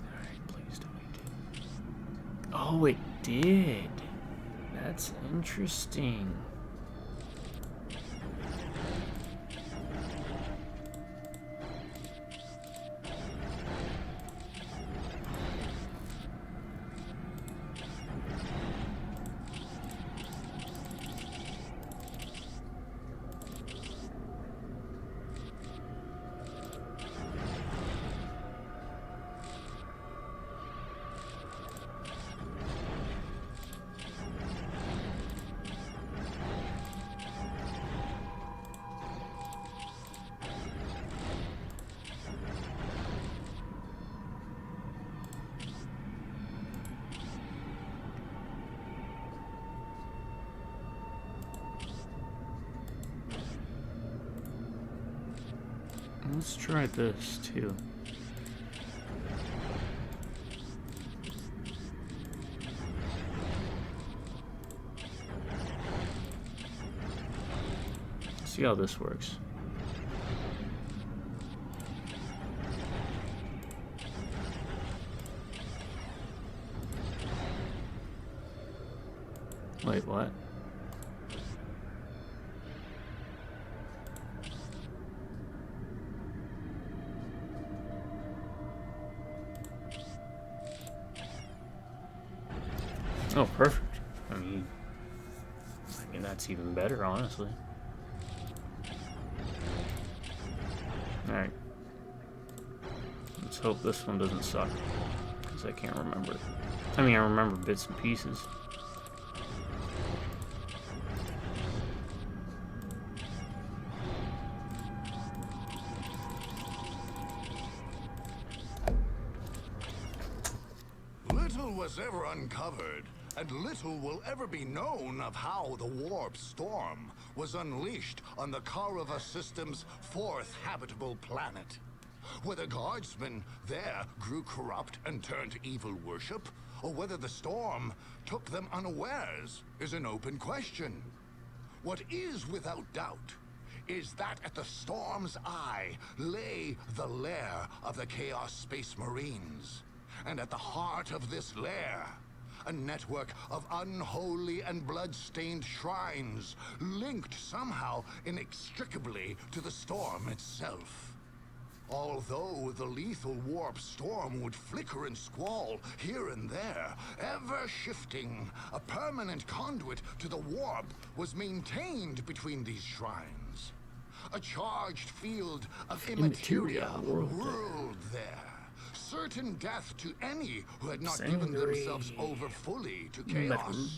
Alright, please don't. Oh, it did. That's interesting. Let's try this too. See how this works. Wait, what? Oh, perfect. I mean, that's even better, honestly. Alright. Let's hope this one doesn't suck, because I can't remember it. I mean, I remember bits and pieces. Little was ever uncovered, and little will ever be known of how the warp storm was unleashed on the Karava system's fourth habitable planet. Whether guardsmen there grew corrupt and turned to evil worship, or whether the storm took them unawares, is an open question. What is without doubt is that at the storm's eye lay the lair of the Chaos Space Marines. And at the heart of this lair, a network of unholy and blood-stained shrines, linked somehow inextricably to the storm itself. Although the lethal warp storm would flicker and squall here and there, ever shifting, a permanent conduit to the warp was maintained between these shrines. A charged field of immateria whirled there. Certain death to any who had not given themselves over fully to chaos.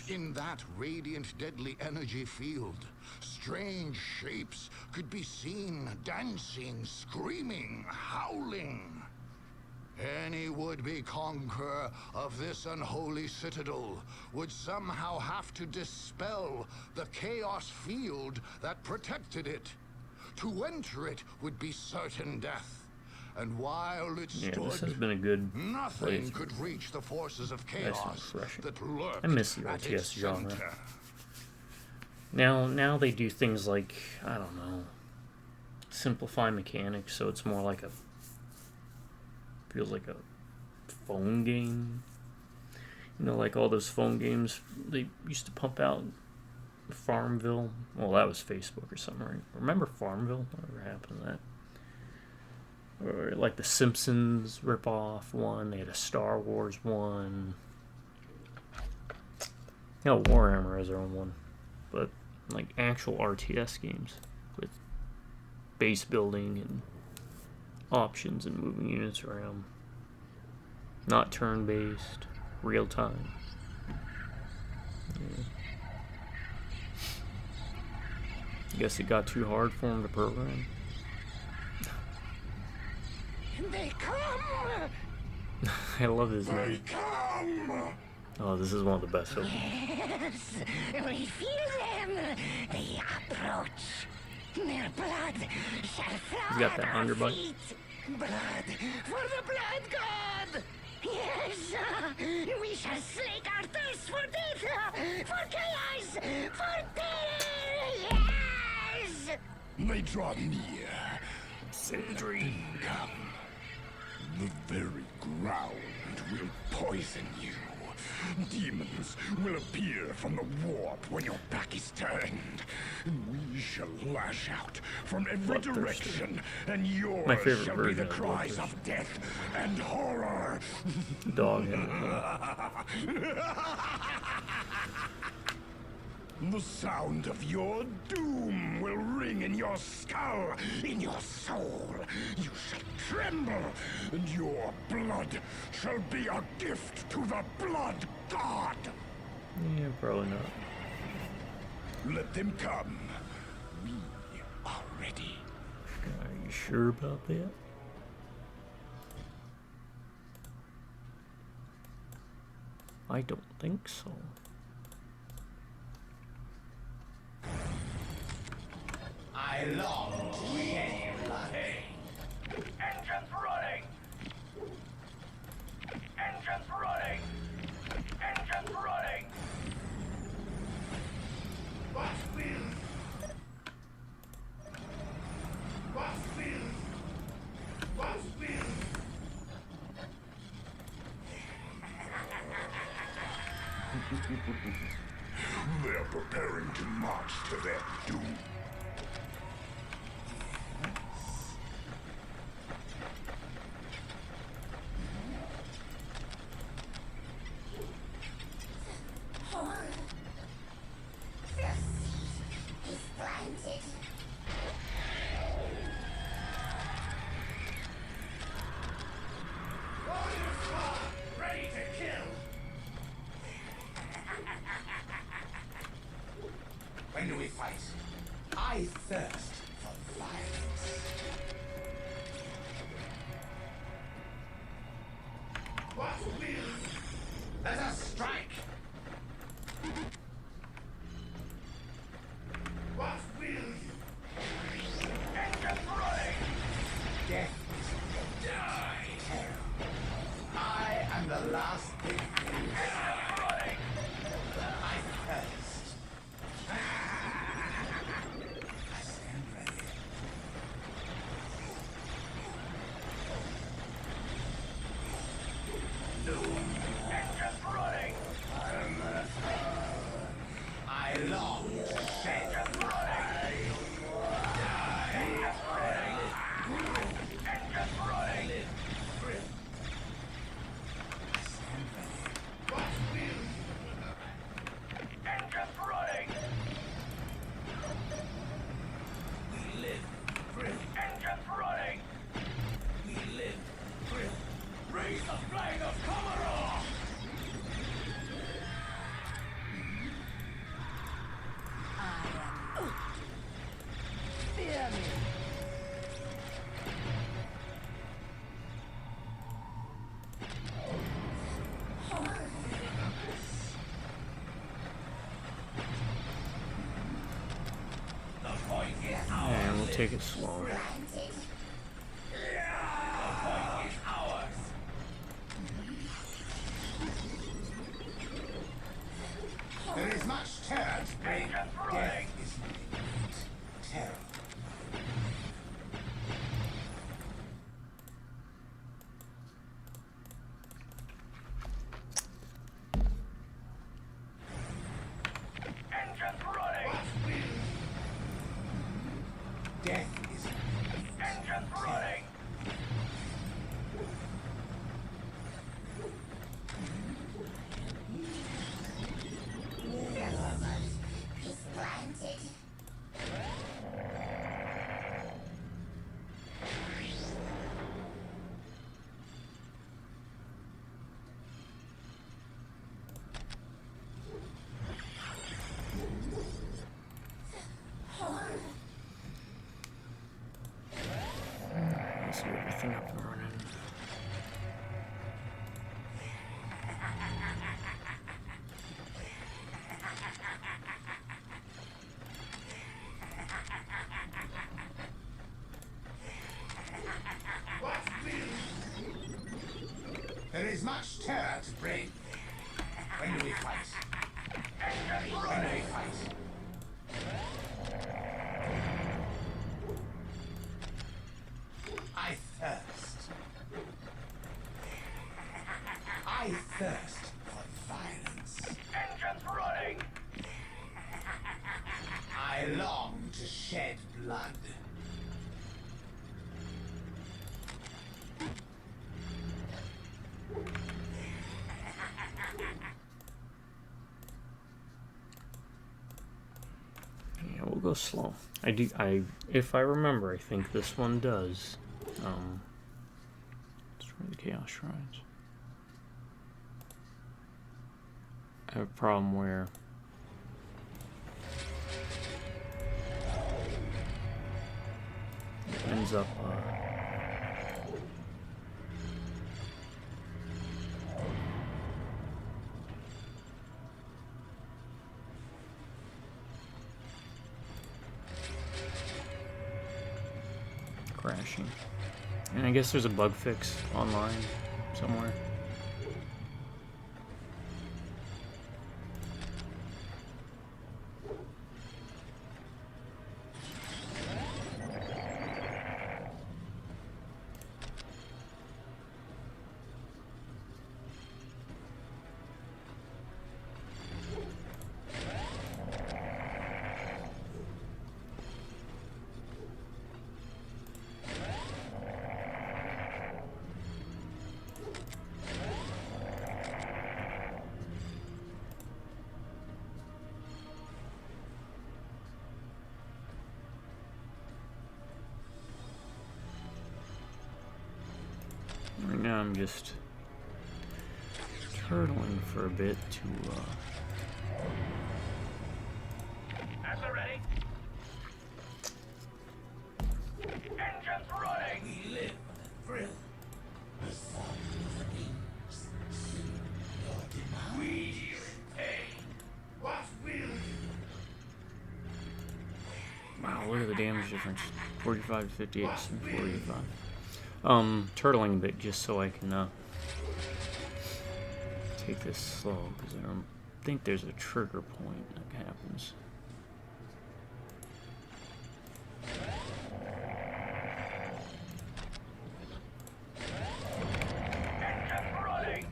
In that radiant, deadly energy field, strange shapes could be seen dancing, screaming, howling. Any would-be conqueror of this unholy citadel would somehow have to dispel the chaos field that protected it. To enter it would be certain death. And while it Yeah, stood, this has been a good nothing playthrough. could reach the forces of Nice and chaos refreshing. that lurked I miss the at RTS its genre. center. Now they do things like, I don't know, simplify mechanics so it's more like feels like a phone game. You know, like all those phone games they used to pump out. Farmville. Well, that was Facebook or something, right? Remember Farmville? Whatever happened to that? Or like the Simpsons ripoff one. They had a Star Wars one. You know, Warhammer has their own one. But like actual RTS games with base building and options and moving units around. Not turn-based, real-time. Yeah. Guess it got too hard for him to program. They come! I love his They name. come! Oh, this is one of the best openings. Yes, we feel them. They approach. Their blood shall flow. He's got that at our underbite. feet. Blood for the blood god. Yes, we shall slake our thirst for death, for chaos, for terror. Yes. They draw near. Sentry. Come. The very ground will poison you. Demons will appear from the warp when your back is turned. We shall lash out from every Bloodthirsty. direction, and yours My favorite shall be version the of cries Bloodthirsty. of death and horror. Dog. The sound of your doom will ring in your skull, in your soul. You shall tremble, and your blood shall be a gift to the blood god. Yeah, probably not. Let them come. We are ready. Are you sure about that? I don't think so. I long to shed your blood. Engines running! Engines running! Engines running! What will? What will? What will? They're preparing to march to their doom. Warrior squad, ready to kill. When do we fight? I thirst for violence. What will? Let us strike. What will? Engines running! Death is die. Terror. I am the last thing you Running! I thirst. I stand ready. Engines running! I long to shed your Engines running! What will? Engines running! We live. Engines running! We live. Raise the flag of Commodore! take it slow. There is much terror to bring. Death is malignant. Terror. Engines running. Death is Engines running. Let's get everything up and running. There is much terror to bring. When do we fight? When do we fight? I thirst. I thirst for violence. Engines running. I long to shed blood. Yeah, we'll go slow. If I remember, I think this one does. Destroy the Chaos Shrines. I have a problem where it ends up crashing. And I guess there's a bug fix online somewhere. Right now I'm just turtling for a bit to As they're ready. Engines running. We live for the thrill. The sun rings. Your demand. We deal in pain. What will you? wow, look at the damage difference. 45 to 58 and 45. Turtling a bit just so I can take this slow because I don't think there's a trigger point that happens. Engines running.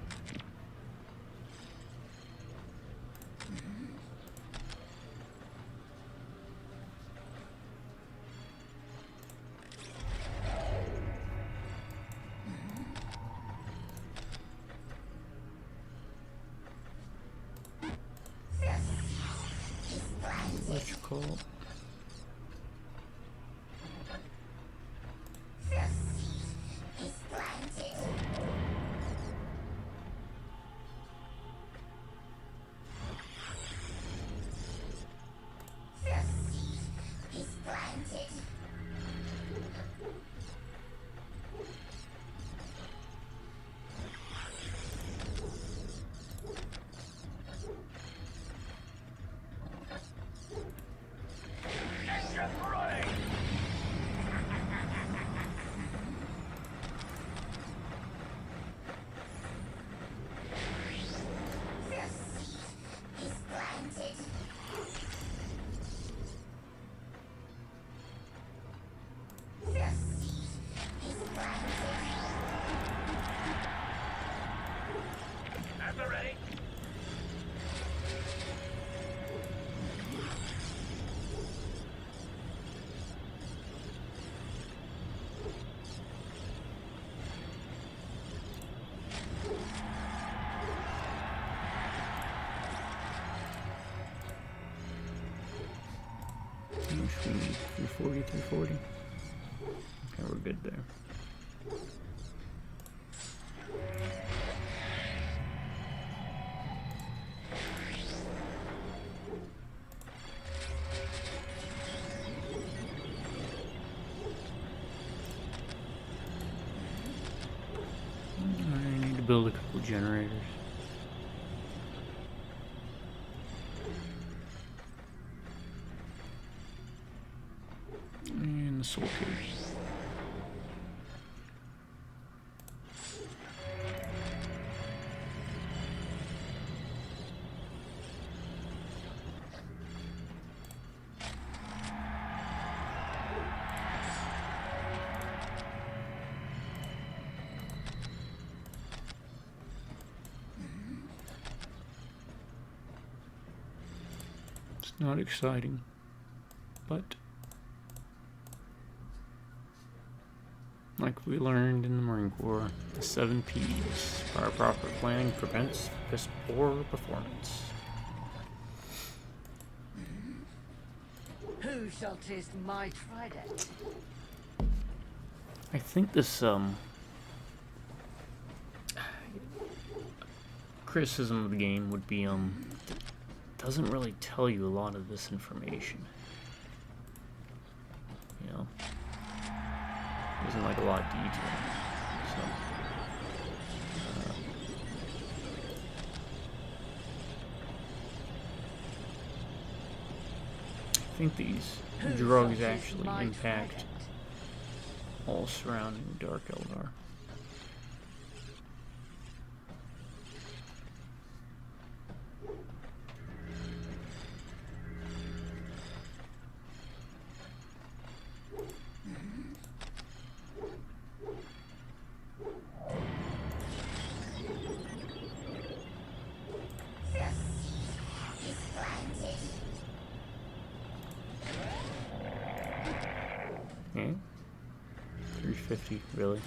Electrical. much we need? 340, 340. Okay, we're good there. I need to build a couple generators. And the soul cage. It's not exciting, but like we learned in the Marine Corps, the 7 P's. Our proper planning prevents piss poor performance. Who shall taste my trident? I think this criticism of the game would be doesn't really tell you a lot of this information. You know? Isn't like a lot of detail. So I think these drugs actually impact all surrounding Dark Eldar. Okay. 350, really?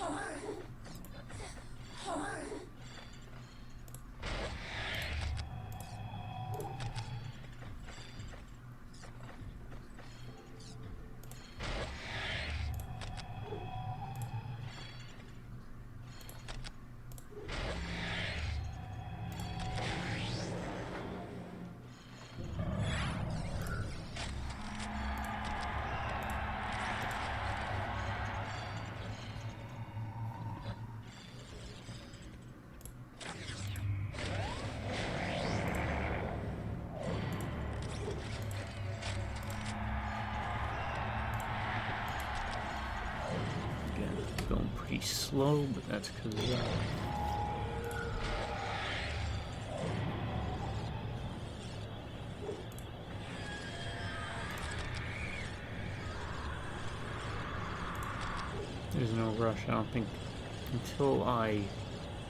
Alright. Going pretty slow, but that's because of that. There's no rush. I don't think until I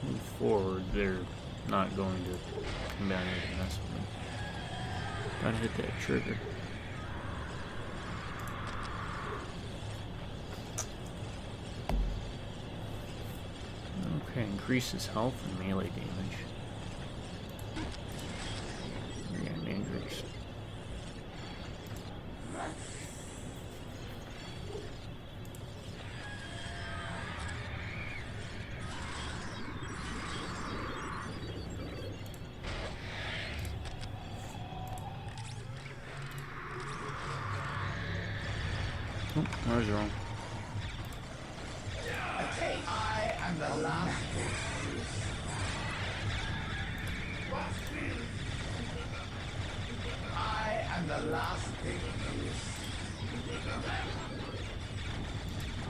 move forward, they're not going to come down here to mess with me. Gotta hit that trigger. Okay, increases health and melee damage. We're getting dangerous. Oh, I was wrong. I am the last thing. I am the last thing.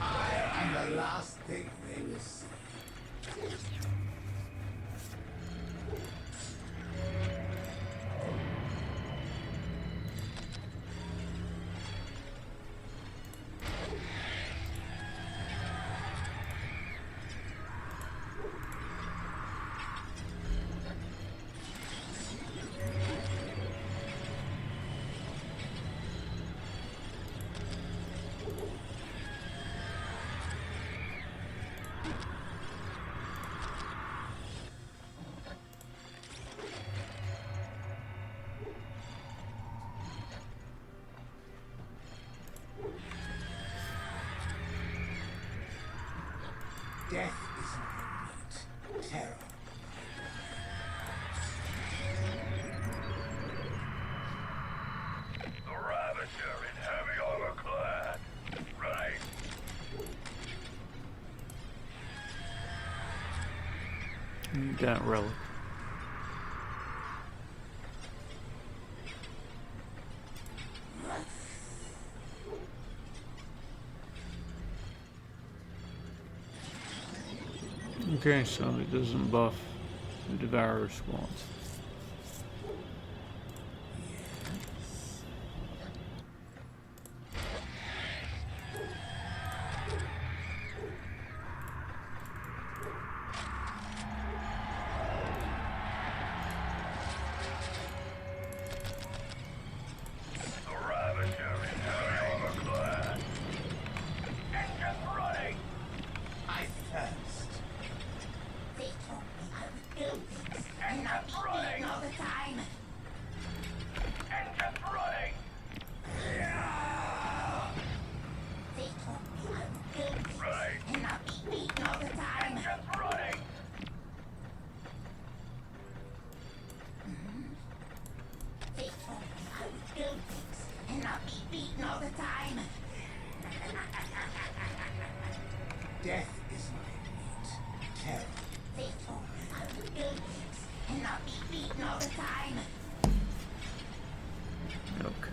I am the last thing they will see. Death is my meat. Terror. The Ravager in heavy armor clad. Right. You got relic. Okay, so it doesn't buff the Devourer squads. The Ravager in heavy armor clad. Engines running. I thirst. They told me I would build things and not Engines be running. beaten all the time. Engines running. They told me I would build things Right. and not be beaten all the time. Engines running. They told me I would build things and not be beaten all the time. Death is my meat. Terror. They told me I would build things and not be beaten all the time. Okay.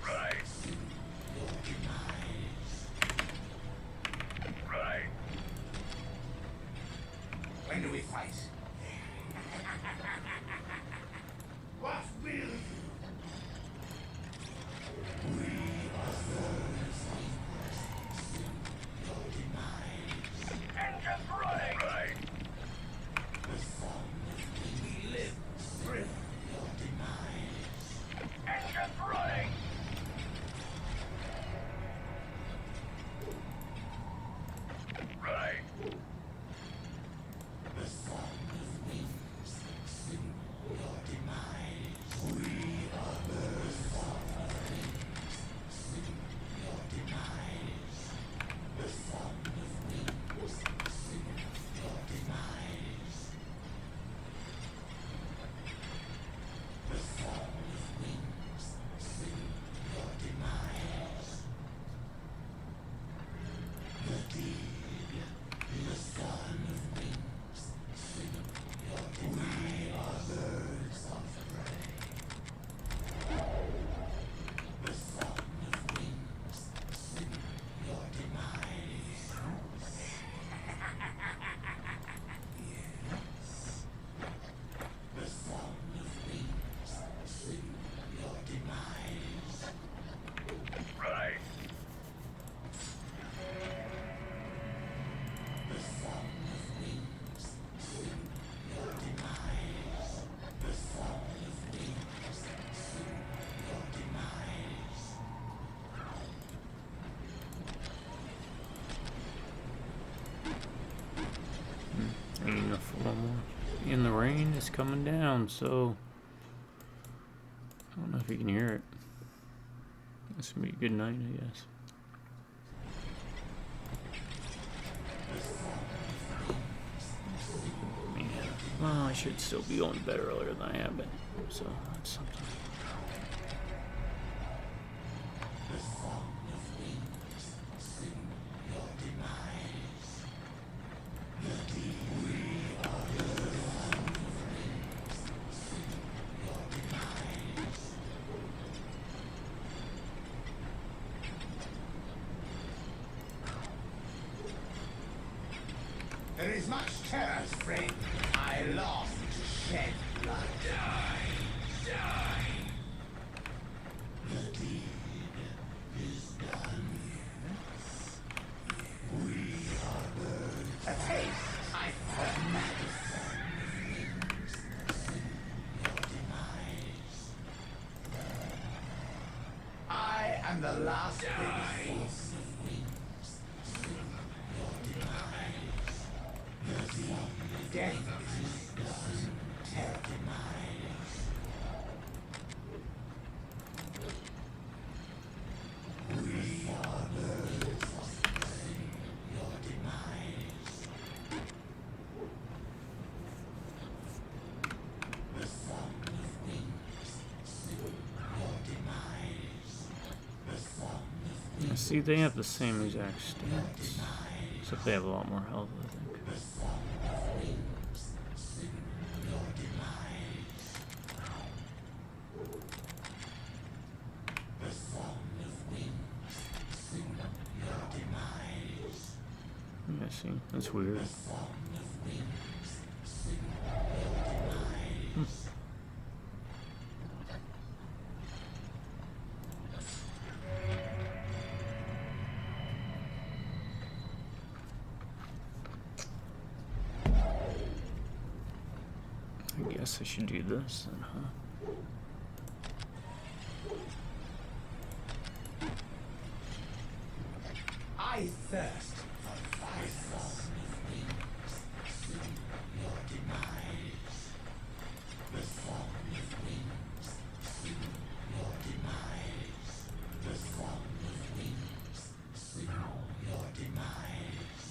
Right. Right. When do we fight? What will you? Engines running. Right. We live, thrill. Engines running. Right. Right. Ain't enough for one more. And the rain is coming down, so I don't know if you can hear it. It's gonna be a good night, I guess. Man, well, I should still be going to bed earlier than I have been, so that's something. is much terror spread. I long to shed blood. Die! Die! The deed is done. We are burned. A taste I of madness. Your demise. I am the last thing force of wings. Your demise. The deed. Death is done. Terror demise. We are birds of prey. Your demise. The song of wings. Your demise. The song of Yeah, see, they have the same exact stats, except they have a lot more health, I think. your demise. The song of wings. Your demise. Yeah, see, that's weird. Song of wings. Your demise. I guess I should do this then, huh? I thirst for violence. Your demise. The song of wings. Your demise. The song of wings. Your demise.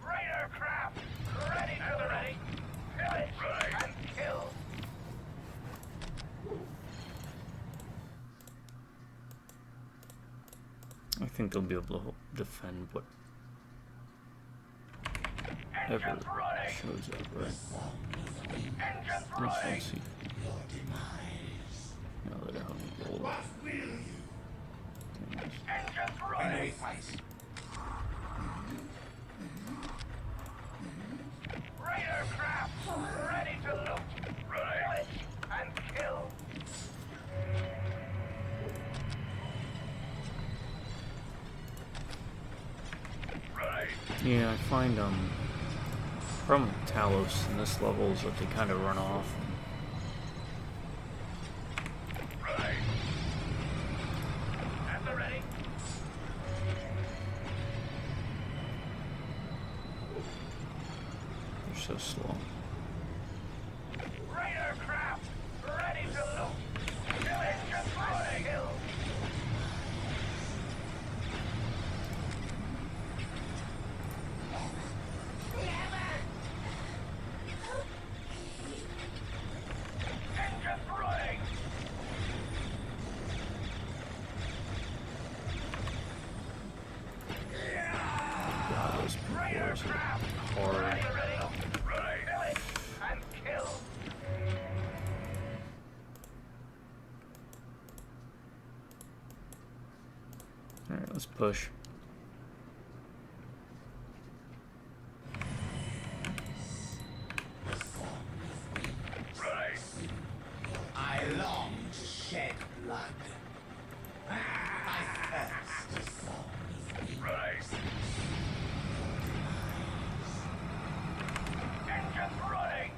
Raider craft! Ready to the ready! Pillage and kill! I think they'll be able to defend whatever Engines running! shows up, right? Engines Let's running! see. Now that I have gold. What will you? Engines When running! we fight. Raider craft! Ready to loot! Pillage and kill! Right! Yeah, I find problem with Talos in this level is that they kind of run off. Right! At the ready! They're so slow. Raider craft! Ready to loot! Pillage and kill! Engines running! God, those people Raider are so craft! hard. Ready, pillage and kill! Alright, let's push. Right! I long to shed blood. I thirst. Right! Engines running!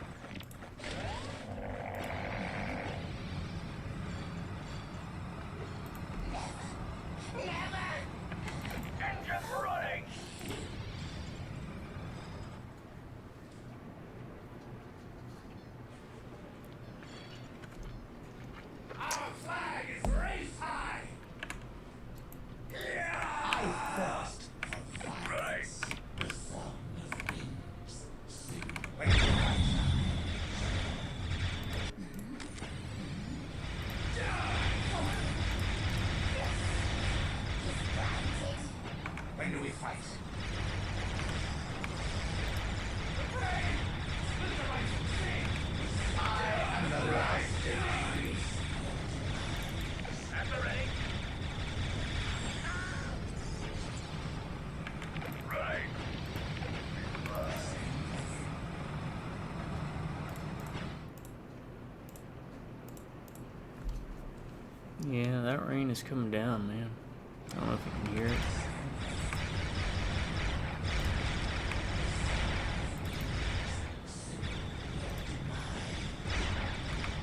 Yeah, that rain is coming down, man. I don't know if you can hear it.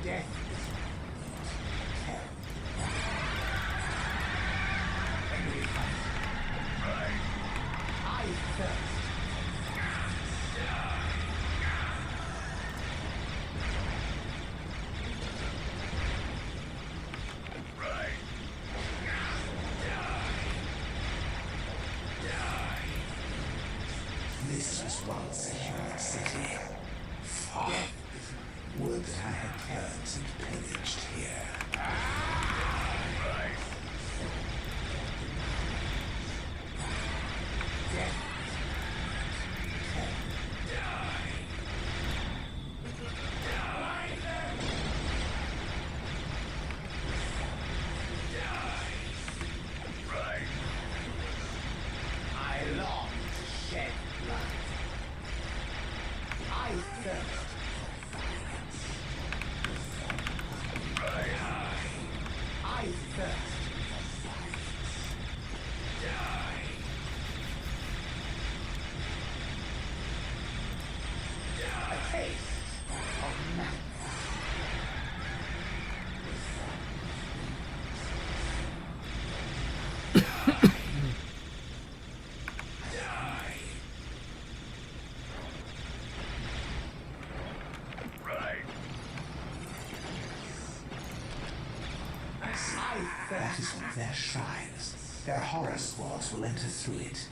Death. I thirst. This was once a human city. Far. Would that I had parents and pillaged here. Death. I long to shed blood. I thirst. I thirst. A taste of madness. That is one of their shrines. Their horror squads will enter through it.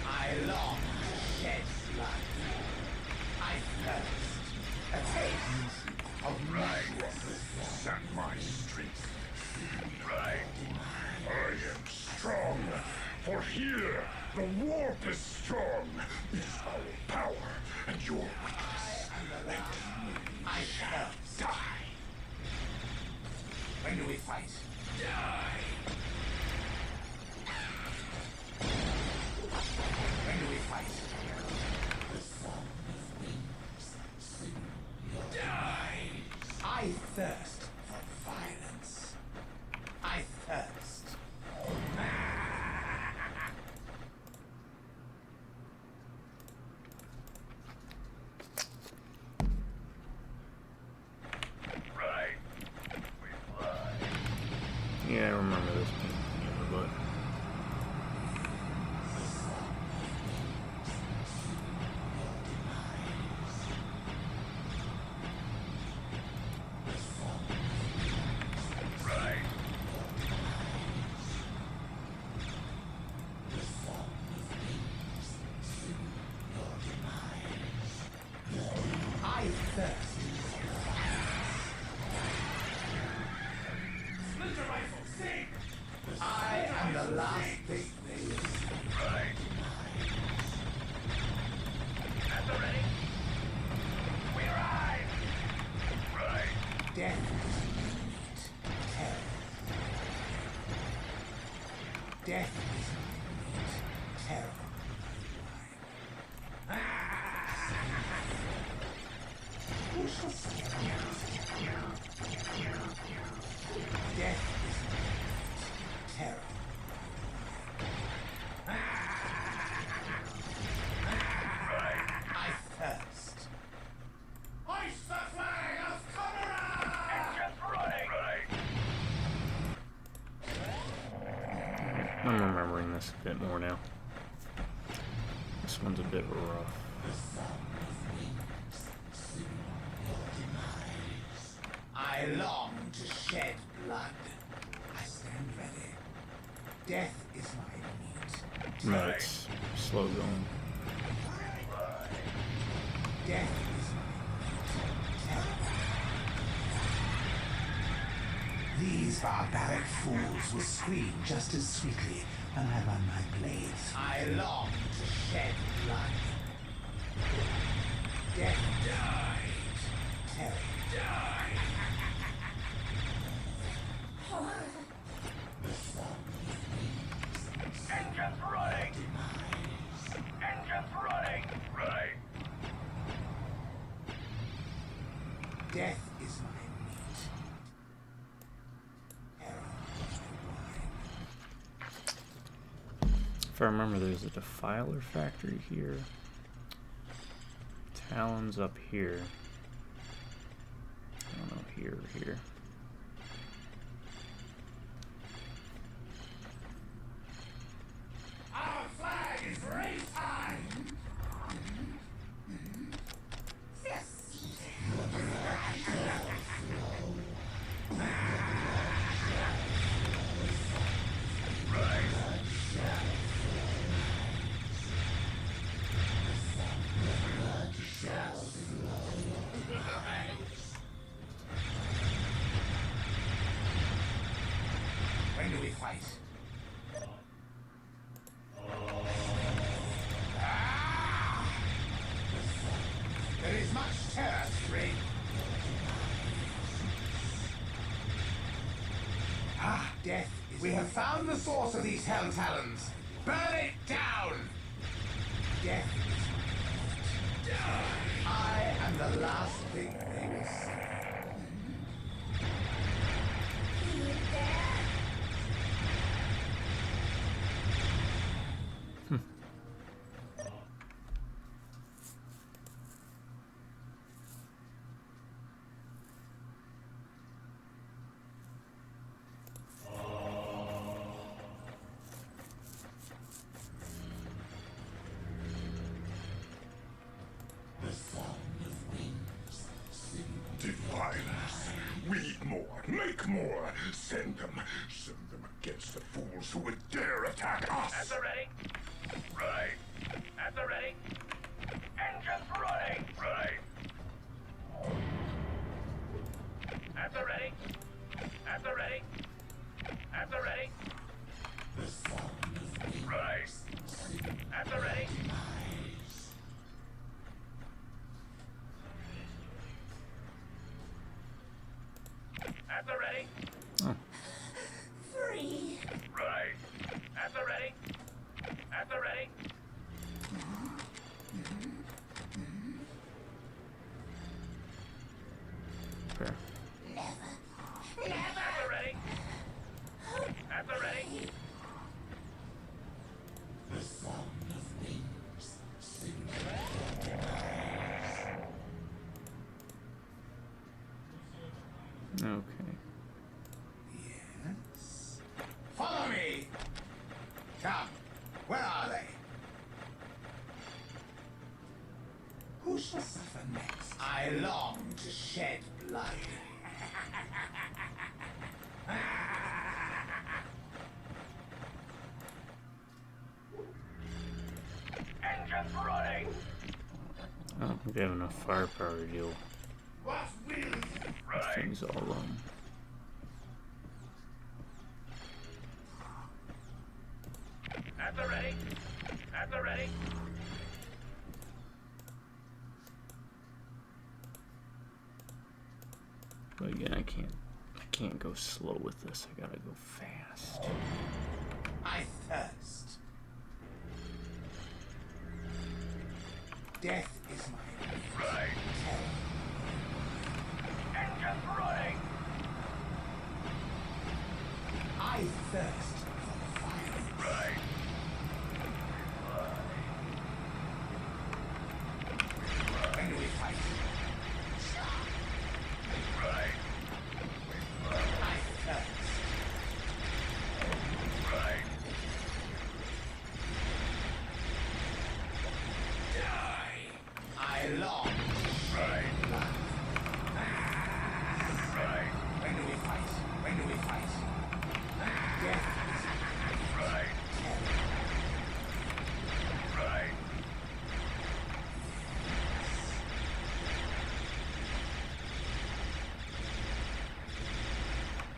I long to shed blood. I thirst. A taste of madness. Sap my strength. I am strong, for here the warp is strong. Is our power and your weakness. I shall die. When do we fight? When do we fight? I thirst for violence. I thirst. Yeah, I remember this painting in the book. I thirst. I am the last thing they will see. At the ready. We arrive. Death is terror. Death is terror. Who shall say? Death is terror. I thirst. Hoist the flag of Conora! Just running. I'm remembering this a bit more now. This one's a bit rough. I long to shed blood. I stand ready. Death is my meat. No, it's slow going. Death is my meat. These barbaric fools will scream just as sweetly when I run my blades. I long to shed blood. Death died. Terror died. Engines running. If I remember, there's a defiler factory here. Talons up here. I don't know, here or here. Our flag is raised high! When do we fight? There is much terror spread. Death is... We have found the source of these hell talons. Burn it down! Death is... I am the last thing they will see. Defilers. We need more. Make more. Send them. Send them against the fools who would dare attack us. At the ready. Right. At the ready. Engines running. Right. At the ready. At the ready. At the ready. Right. At the ready. At the ready. Free. Right. At the ready. At the ready. Fair. At the ready. At the ready. Okay. Yes. Follow me! Come. Where are they? Who shall suffer next? I long to shed blood. Engines running. I don't think they have enough firepower to deal What will you? with Right. things all alone. At the ready. At the ready. But again, I can't go slow with this. I gotta go fast. I thirst. Death is my Right. Engines running. I thirst for violence. Right. When do we fight? Right. I thirst. Right. I long. Right. Right. When do we fight? When do we fight? Death Right. Right.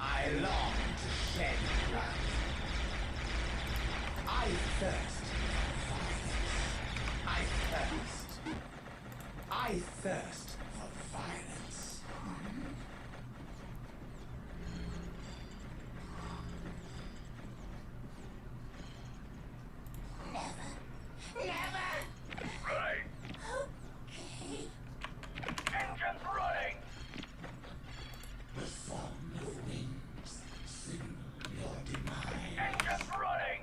I long to shed blood. I thirst for violence. I thirst. I thirst for violence. Right. Engines running. Engines running.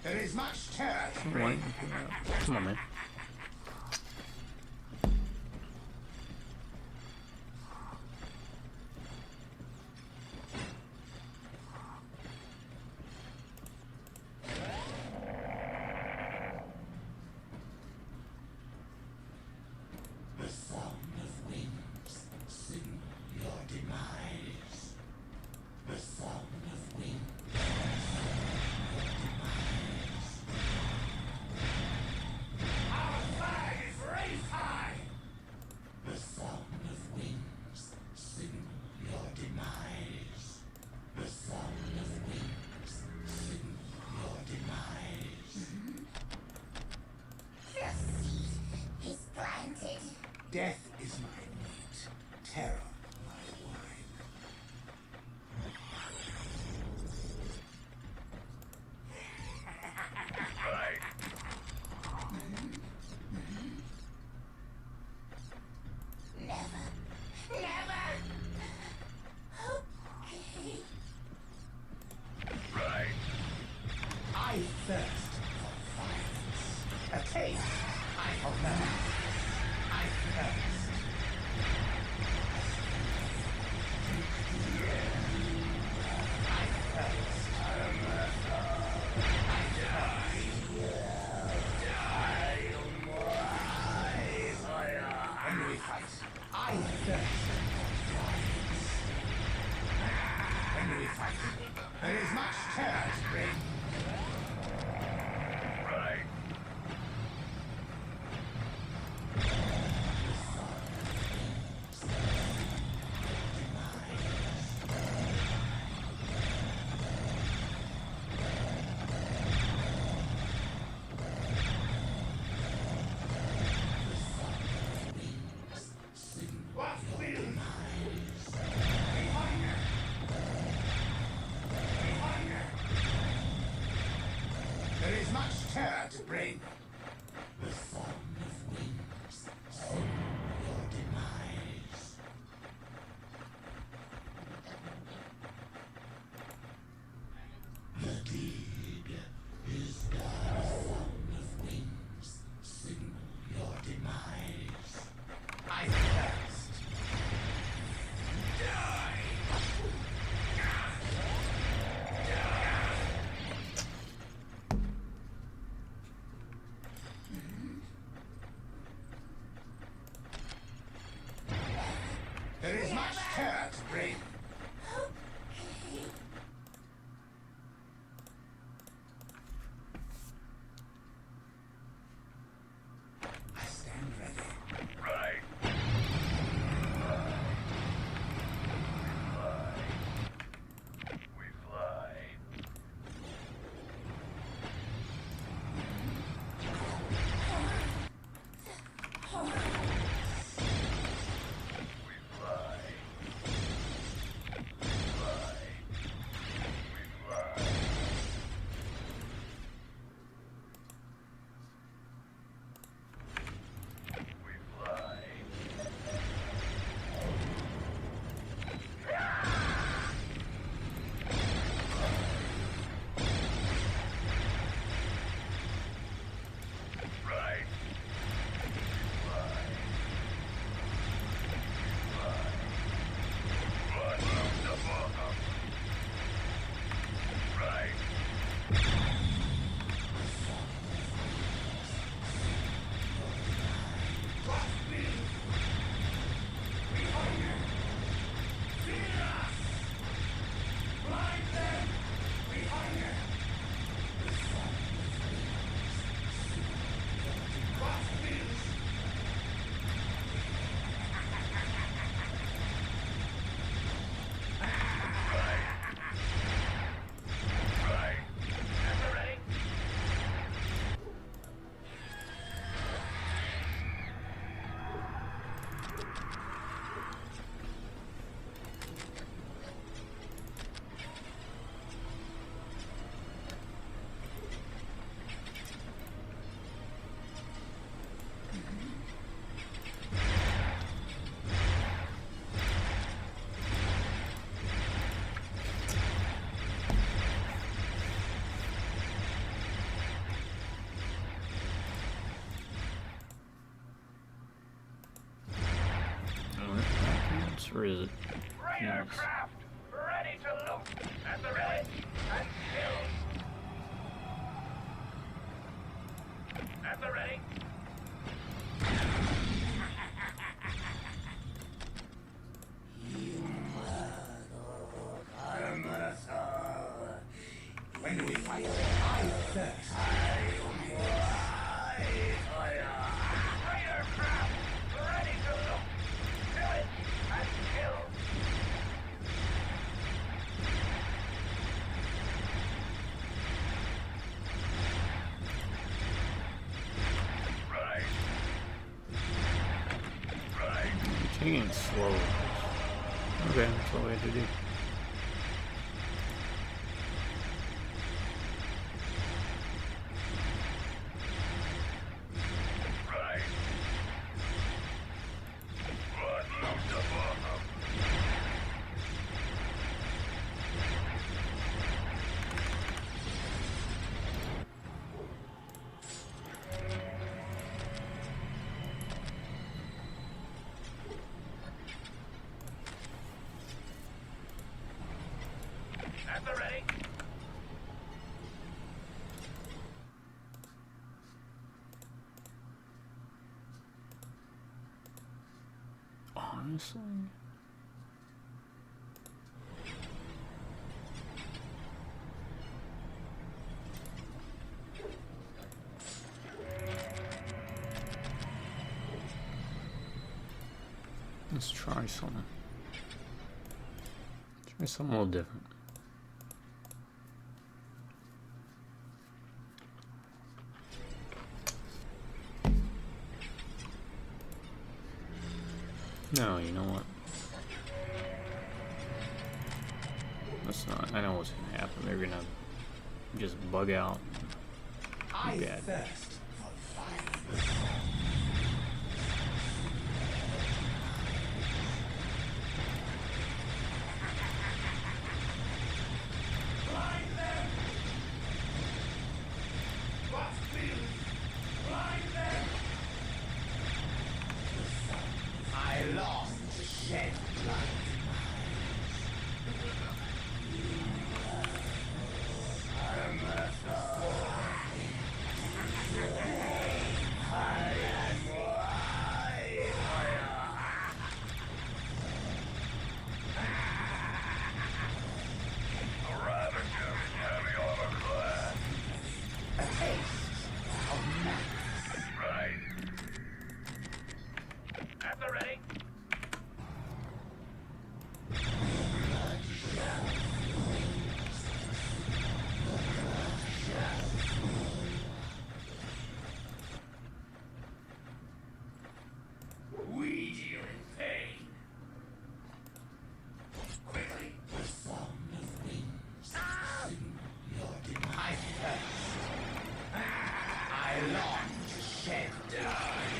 There is much terror to What? bring. Come on, man. The sound of wings signal your demise. The sound of wings signal your demise. Our flag is raised high. The sound of wings signal your demise. The sound of wings signal your demise. He's planted. Death is my meat, terror my wine. Right. Never. Okay. Right. I thirst for violence. A taste I have known. I thirst. I thirst. When we fight, I thirst for violence. When we fight, there is much terror to bring. Right. There is much terror to bring. The sound of wings signal your demise. The deed is done. The sound of wings signal your demise. I thirst. Or is it? Raider Yes. craft, ready to loot. At the ready and kill. At the ready. When do we fight? I thirst. Raider craft, ready to loot. Fill it and kill. Right. Right. Taking it slow. Okay, that's all we had to do. Right. What looks the bottom? At the ready. Honestly. Let's try something. Try something a little different. No, you know what? That's not. I know what's gonna happen. They're gonna just bug out. I Bad. thirst for violence. Blind them! What's clear? Blind them! I long to shed blood. A Ravager in heavy armor class. A taste of madness. Right. At the ready. We deal in pain. Quickly, the song of wings. Your demise. I long to shed blood.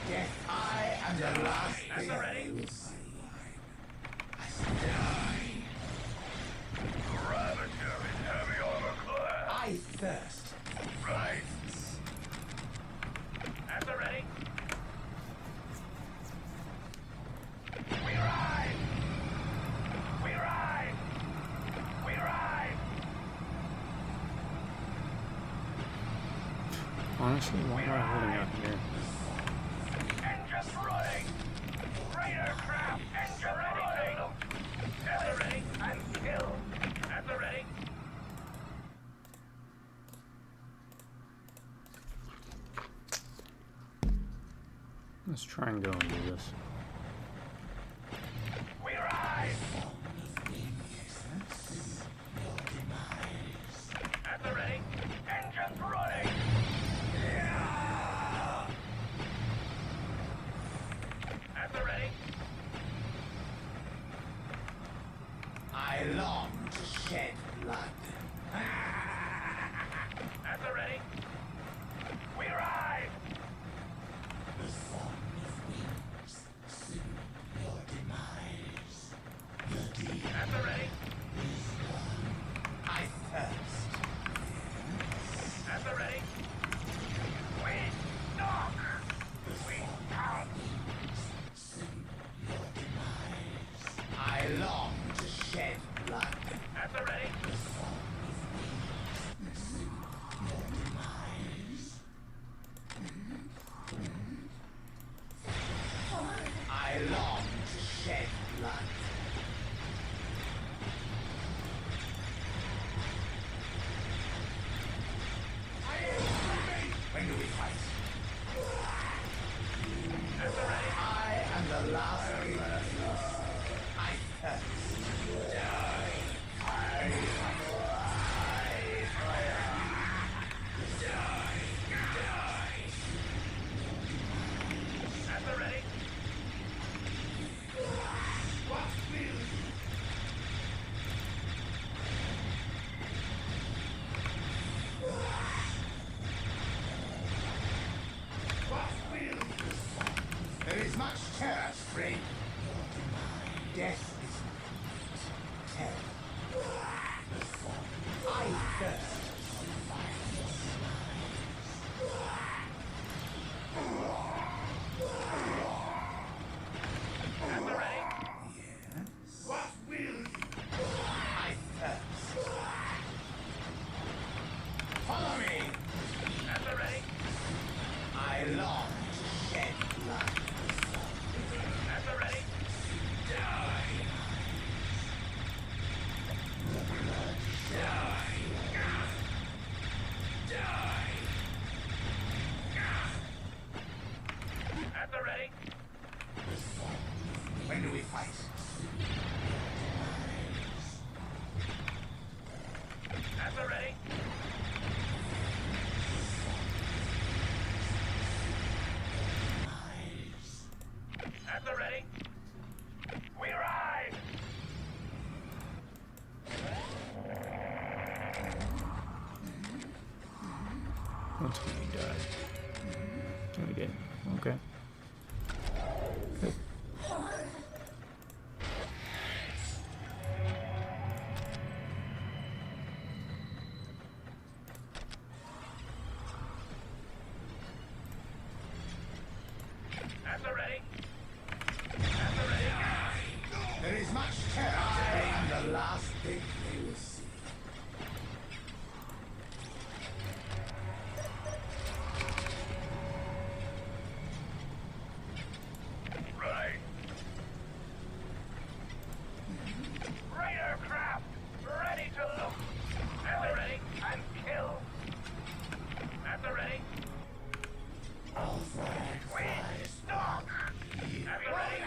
Death, I am the last At thing the ready. you will see. Die. A Ravager in heavy armor class. I thirst. Right. At the ready. We ride. We ride. We ride. Honestly, why am I holding out here? Engines running. Raider craft engine ready. At the ready and kill. At the ready. Let's try and go and do this. We ride. At the ready. Engines running. At the ready. I long to shed blood. At the ready. We ride. The song of wings At the ready. What will I thirst? Follow me! At the ready. I long to shed blood. At the ready. At the ready. When do we fight? At the ready. At the ready. We ride. That's when he died. Oh, he did. Okay. Good. At the ready. At the ready. There is much terror. I am the last thing they will see. Right. Raider craft, ready to look. At the ready and kill. At the ready. We stalk. At the ready.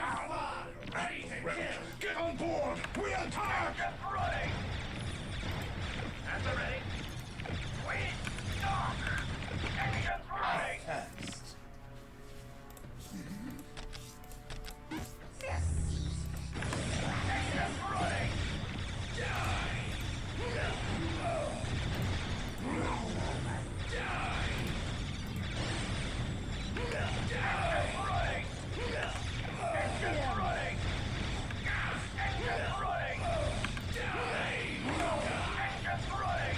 Ready to kill. Get on board! We attack! Just running. At the ready. We stalk. Engines running. Thirst. Engines running. Engines running. Engines running. Engines running. Engines running.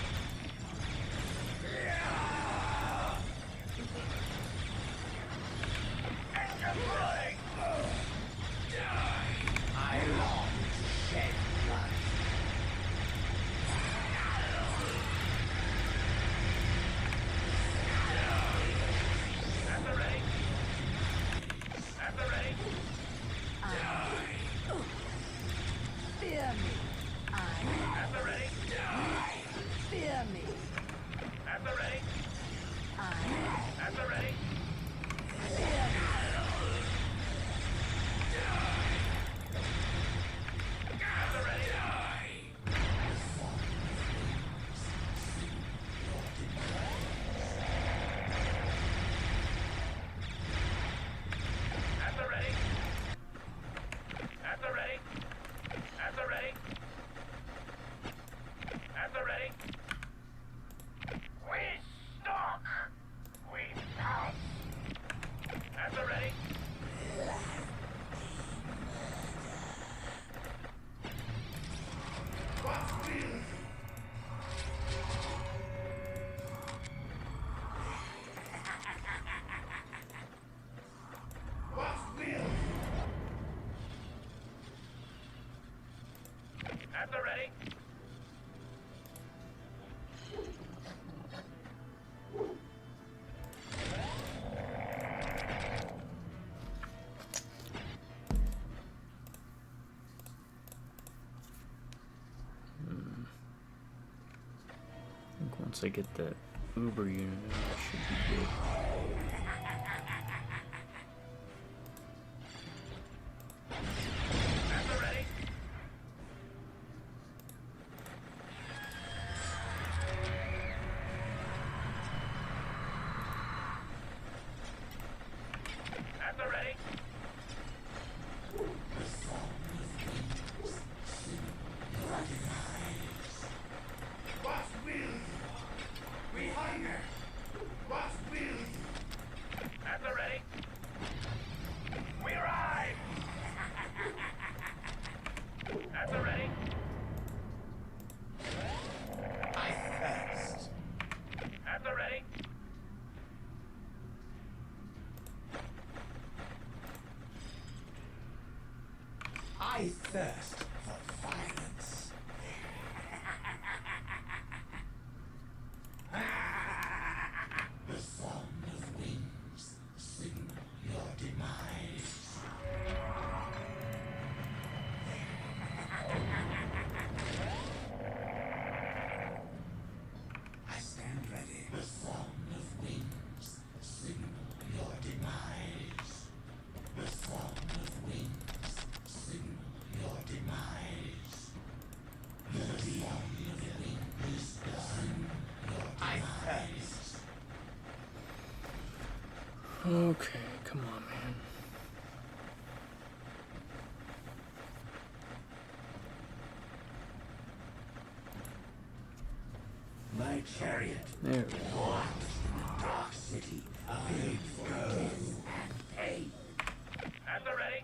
Engines running. I long to shed blood. At the ready. At the ready. Fear me. At the ready. Fear me. At the ready. At the ready. Fear me. At the ready. At the ready. At the ready. At the ready. At the ready. We stalk. We pounce. At the ready. What will What will At the ready. I think once I get that Uber unit, that should be good. At the ready. At the ready. What will we hunger? What will I thirst for violence. The sound of wings signal your demise. I stand ready. The sound of wings signal your demise. The sound of wings signal your demise. The sound of wings signal your demise. I thirst. Okay, come on, man. My chariot. There we go. What? Dark city. Big death and pain. At the ready.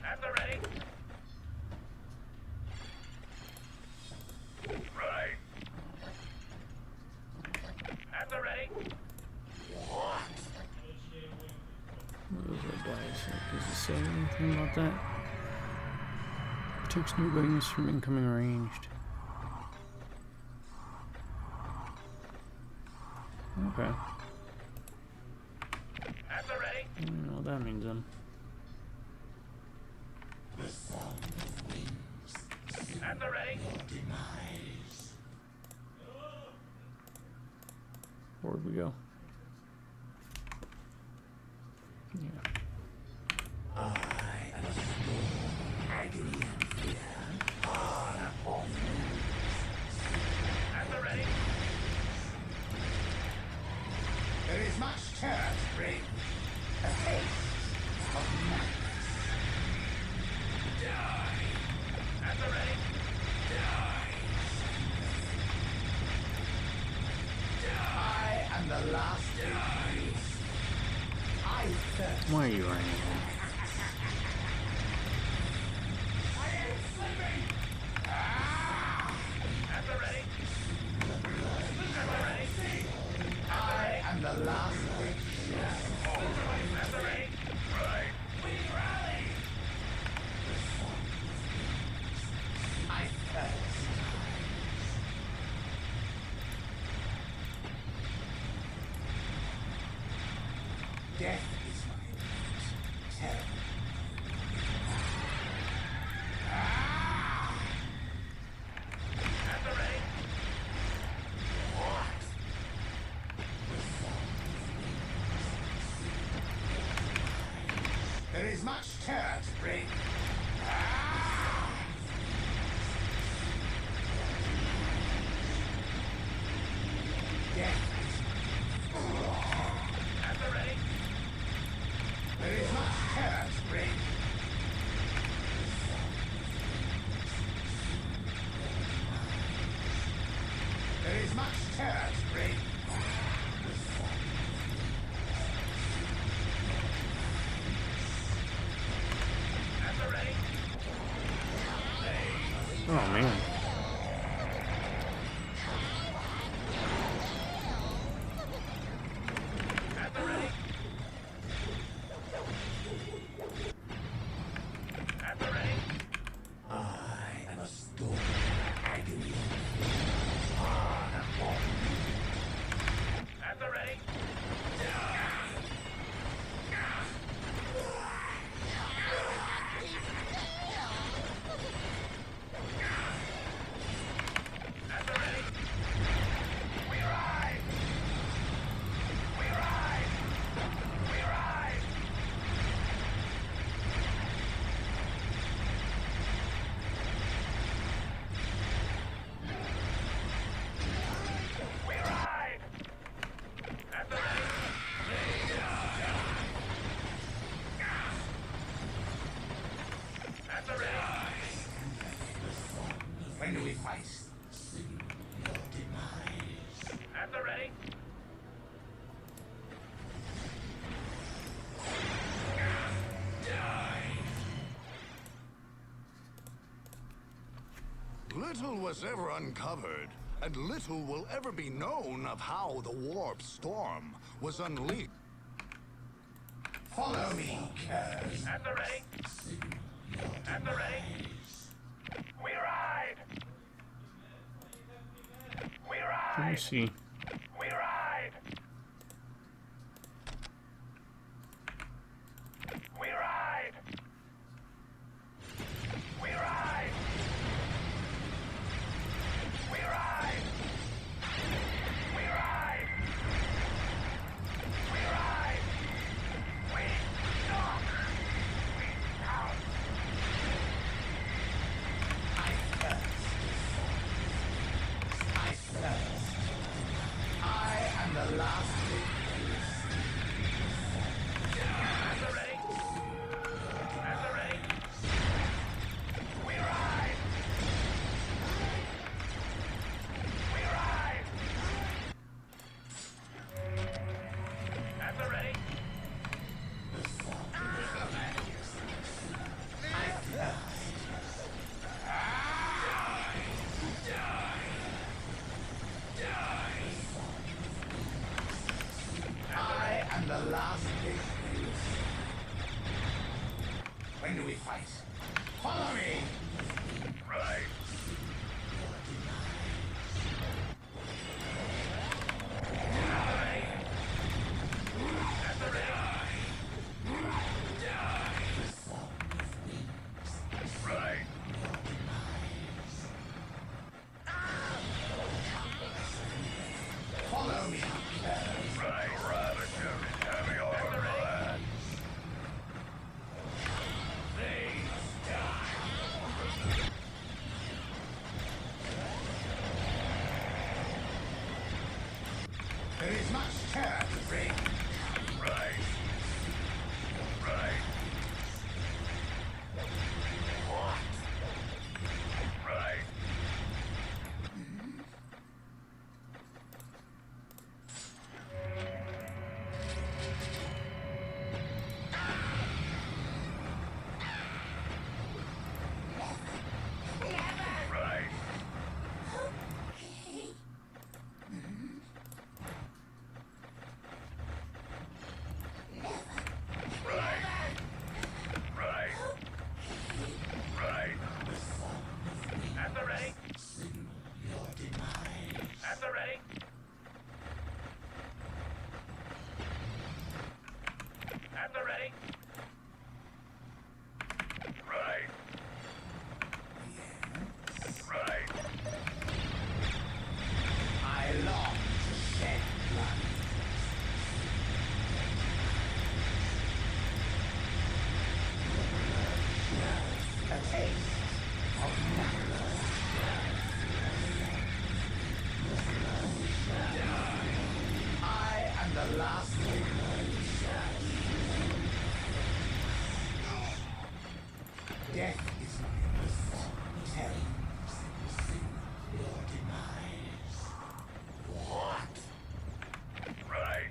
At the ready. Right. At the ready. What was that dice? Does it say anything about that? Protects new wings from incoming ranged. Okay. At the ready. I don't know what that means then. The sound of wings. At the ready. Your demise. Where'd we go? Yeah. I am a storm. Agony and fear. On upon At the ready. There is much terror to bring. A taste of madness. Die. At the ready. Die. I am the last die. I thirst. Why are you running? I am sleeping. At the ready. At the ready. I am the last witch. At the ready. Right. We rally. I thirst. Death is my lot. Terror. At the ready. There is much terror to bring. Death. At the ready. There is much terror to bring. There is much terror to bring. At the ready. Oh man. At the ready. At the ready. I am a storm. Agony. At the ready. At the ready. We ride. We ride. We ride. We ride. At the ready. At the ready. When do we fight? At the ready. Little was ever uncovered, and little will ever be known of how the warp storm was unleashed. Follow me, curs. At the ready. At the ready. We ride. We Let me ride. see. We ride. We ride. We ride. We ride. We ride. We ride. We stalk. We pound. I thirst. I thirst. I am the last thing. At the ready. At the ready. We ride. We ride. At the ready. I am the last thing. When do we fight? Follow me! Right. At the ready. Right. Follow me! Right. Ravager is heavy on the ready. There is much terror to bring. Right. Right. Right. Right. Right. Right. Right. At the ready. At the ready. At the ready. Right. Right. I long to shed blood. A taste of madness. I am the last thing. Death is my terror. Your demise. What? Right.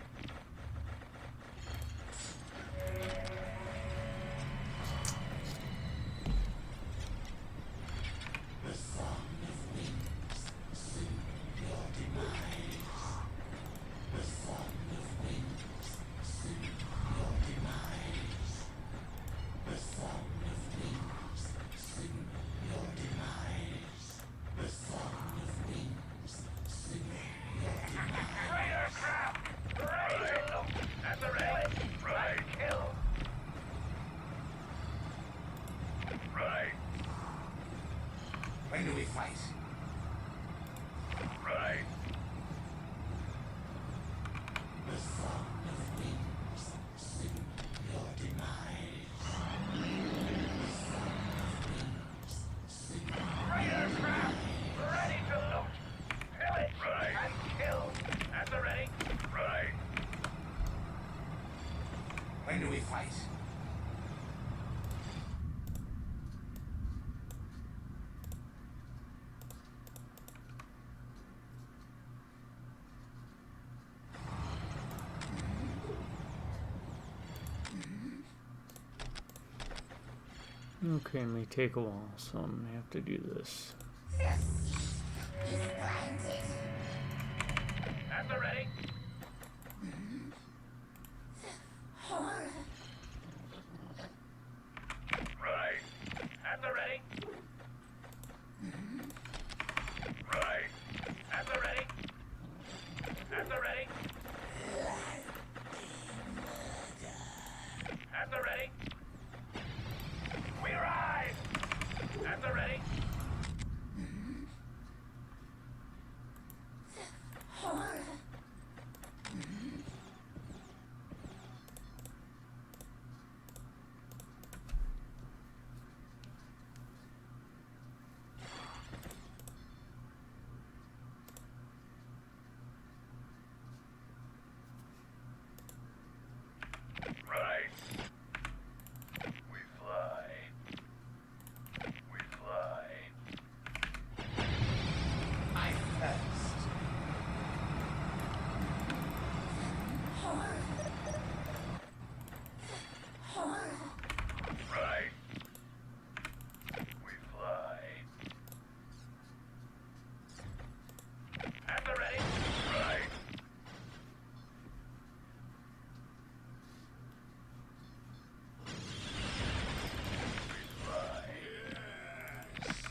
Raider crap! Right. At the ready. Right. Kill. Right. When do we fight? Right. Raider crap! Ready to loot. Pillage. Right. And kill. At the ready. Right. When do we fight? Okay, it may take a while, so I'm gonna have to do this. He's blinded. At the ready. Horror At the ready. At the ready. We ride. At the ready. Right. We fly. We fly. I thirst. Right. We fly. At the ready. Right.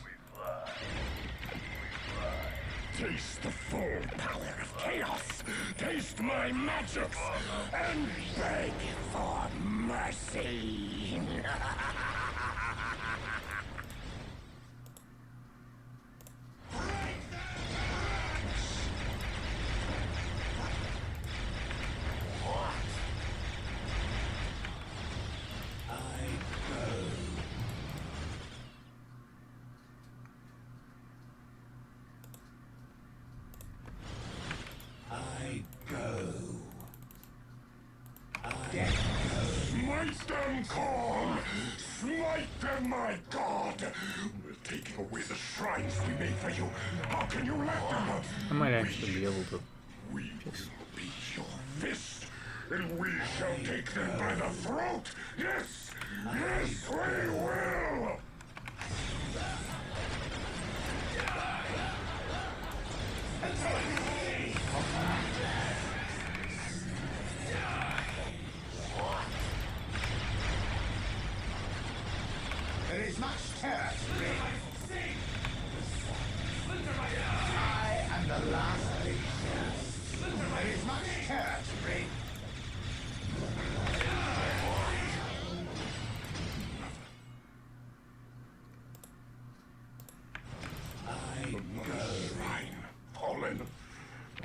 We fly. Taste the full power of chaos. Taste my magics and beg for mercy. I go. Smite them, Korn! Smite them, my god! We're taking away the shrines we made for you. How can you let them? I might actually be able to. We will beat your fist, and we shall take them by the throat! Yes! Yes, we will! There is much terror to reign. I am the last legion. There is much terror to reign. Shrine fallen.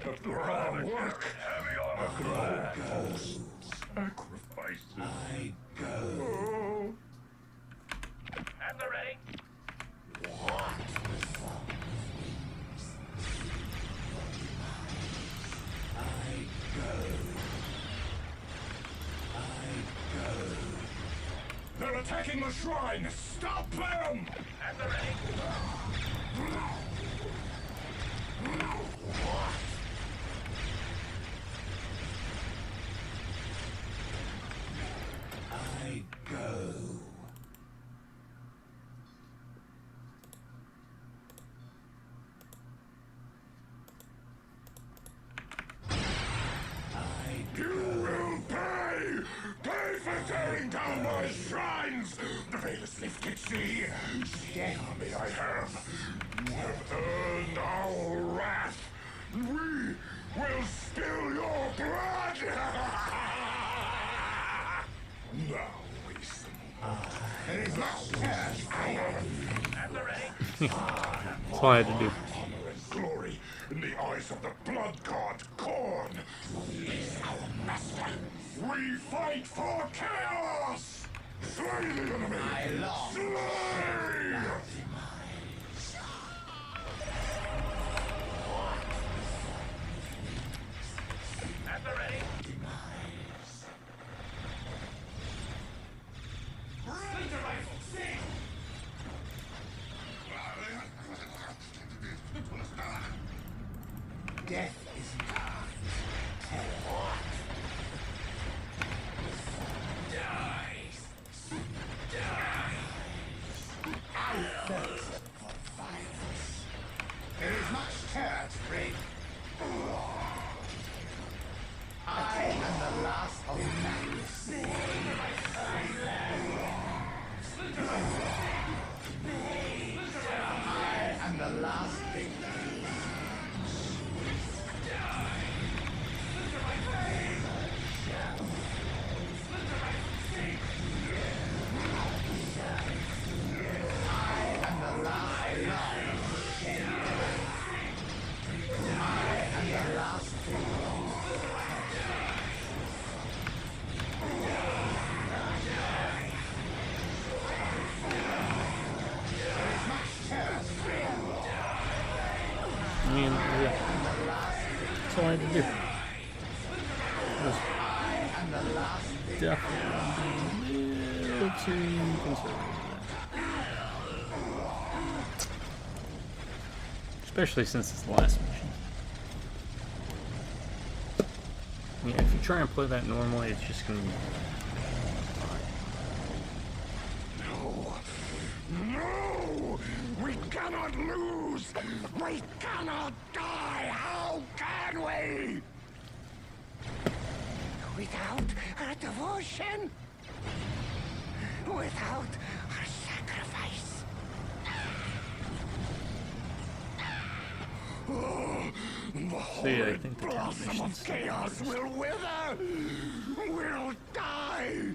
After our work, Heavy on the after all sacrifices. I go. Oh. At the ready. They're attacking the shrine! Stop them! At the ready. I go. You will pay! Pay for tearing down my shrines! The veil is lifted, see? The army I have earned our wrath. We will spill your blood! Now we see. There is much terror to reign. At the ready. That's all I had to do. Honor and glory in the eyes of the blood god Korn. He's our master. We fight for chaos! Slay the enemy! I long Slay! At the ready. Death is not terror. I thirst for violence. There is much terror to reign. I am the last of madness. I am the last victim. I mean, yeah. That's all I had to do. It was definitely a little too conservative. Especially since it's the last mission. Yeah, if you try and play that normally, it's just gonna be... No! We cannot lose! We cannot die! How can we? Without our devotion? Without our sacrifice? So yeah, I think the town Blossom mission's of chaos will wither! We'll die!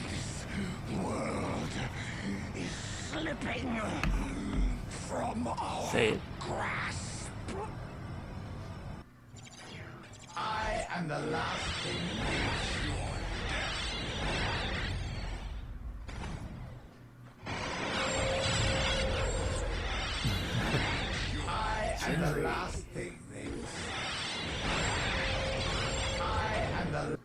This world is slipping from our Say it. grasp. I am the last thing I am the last thing they will see. I am the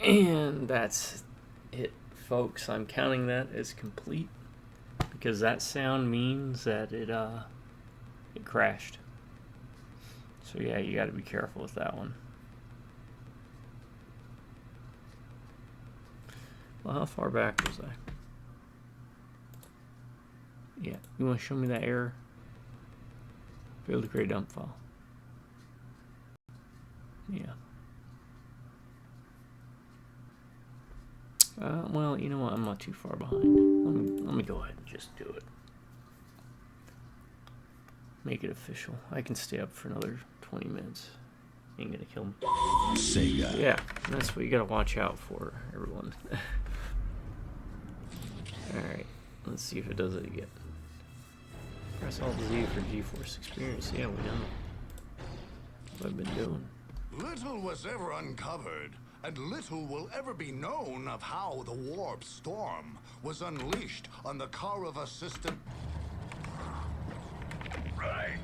And that's it, folks. I'm counting that as complete because that sound means that it crashed. So yeah, you got to be careful with that one. Well, how far back was I? Yeah, you want to show me that error? Failed to create dump file. Yeah. Well, you know what? I'm not too far behind. Let me go ahead and just do it. Make it official. I can stay up for another 20 minutes. Ain't gonna kill me. Sega. Yeah, that's what you gotta watch out for, everyone. Alright, let's see if it does it again. Press Alt Z for GeForce Experience. Yeah, we know. What I've been doing. Little was ever uncovered, and little will ever be known of how the warp storm was unleashed on the Karava system. Right.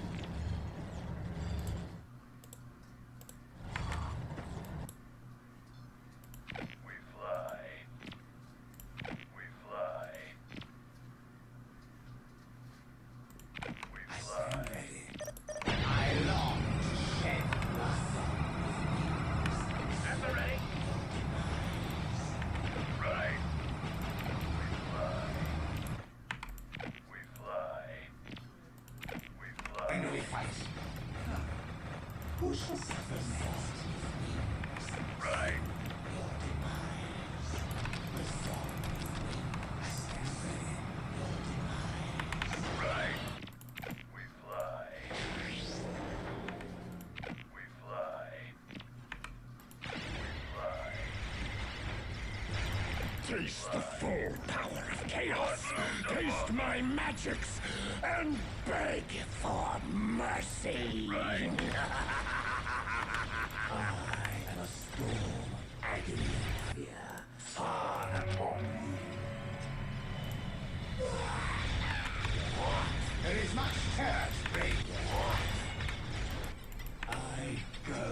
We fly. We fly. We fly. I long to shed blossom. Ever ready? Right. We fly. We fly. When do we fight? Who shall suffer next? Right. Right. We fly. We fly. We fly. Taste the full power of chaos. Taste my magics and beg for mercy. I am a storm, agony and fear, far upon you. There is much terror to break. I go.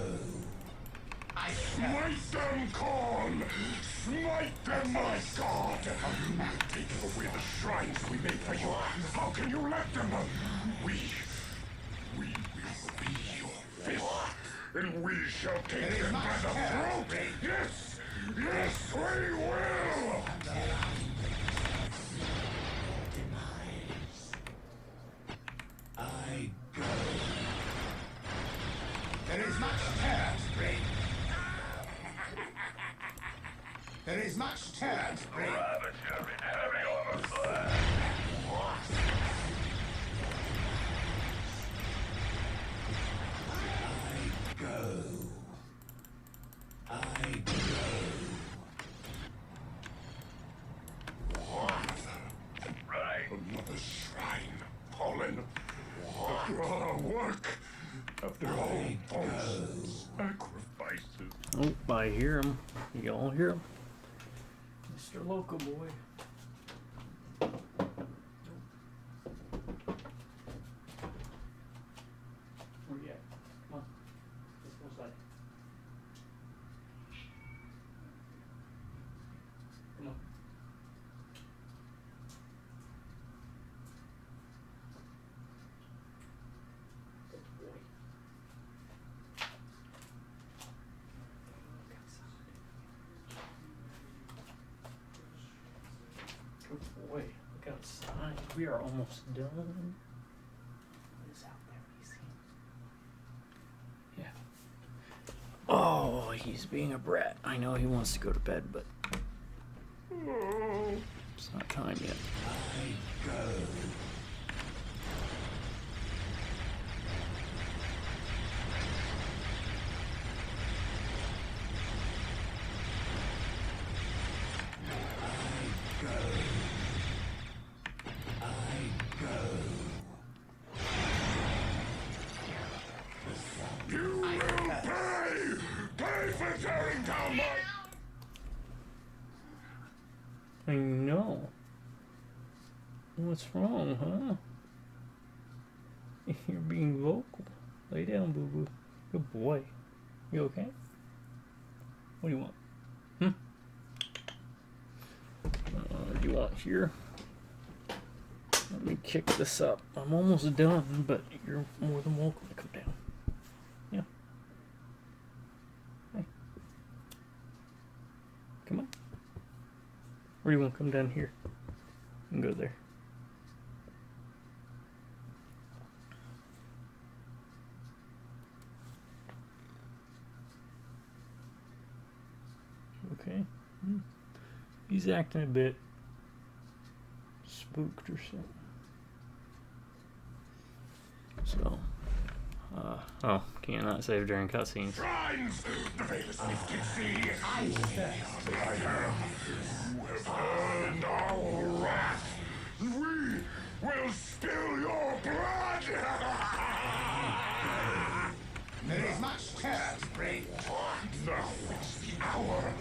I Smite them, Khan! Smite them, my god! Taking away the shrines we made for you. How can you let them? We will be your fist, and we shall take them by the throat. Yes, yes, we will. I go. There is much terror to break. There is much terror to break. Ravager in heavy armor class. I go. I go. Right. Another shrine, Colin. After all our work, after all those sacrifices. Oh, I hear him. You all hear him? He's Mr. Loco boy. Where you at? Come on. Let's go inside. Come on. Good boy. Good boy. Look outside. We are almost done. What is out there? You see? Yeah. Oh, he's being a brat. I know he wants to go to bed, but it's not time yet. You will pay! Pay for tearing down my... I know. What's wrong, huh? You're being vocal. Lay down, boo boo. Good boy. You okay? What do you want? What do you want here? Let me kick this up. I'm almost done, but you're more than welcome to come down. Yeah. Hey. Come on. Or do you want to come down here and go there? Okay. He's acting a bit spooked or something. So, oh, cannot save during cutscenes. Shrines! The famous lifted sea! I have. You have earned our wrath! We will spill your blood! There is much terror to bring. Now is the hour!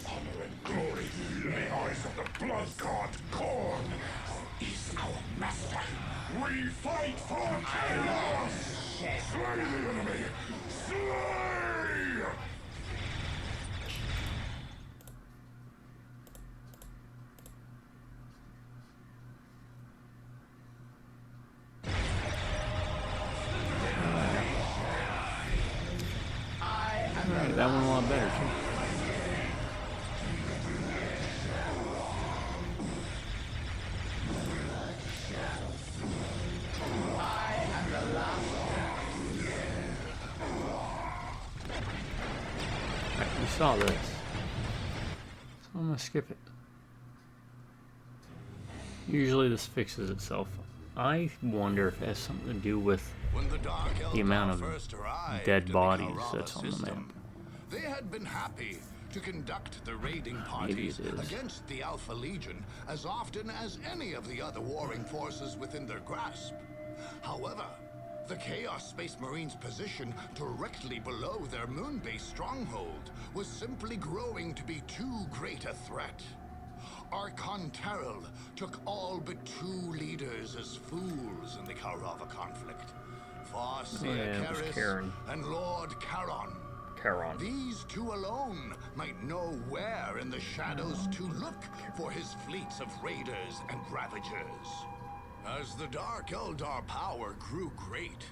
Honor and glory in the eyes of the blood god Korn is our master. We fight for chaos! Slay the enemy! Slay! Alright, that one a lot better too. Alright, we saw this. So I'm gonna skip it. Usually this fixes itself. I wonder if it has something to do with When the Dark the amount Eldar of first arrived dead in the bodies Kaurava that's on the map. system, they had been happy to conduct the raiding Maybe parties it is. against the Alpha Legion as often as any of the other warring forces within their grasp. However, the Chaos Space Marines' position directly below their moon-based stronghold was simply growing to be too great a threat. Archon Terrell took all but 2 leaders as fools in the Kaurava conflict. Farseer it was Karis Karen. and Lord Charon. Charon. These 2 alone might know where in the shadows to look for his fleets of raiders and ravagers. As the Dark Eldar power grew great,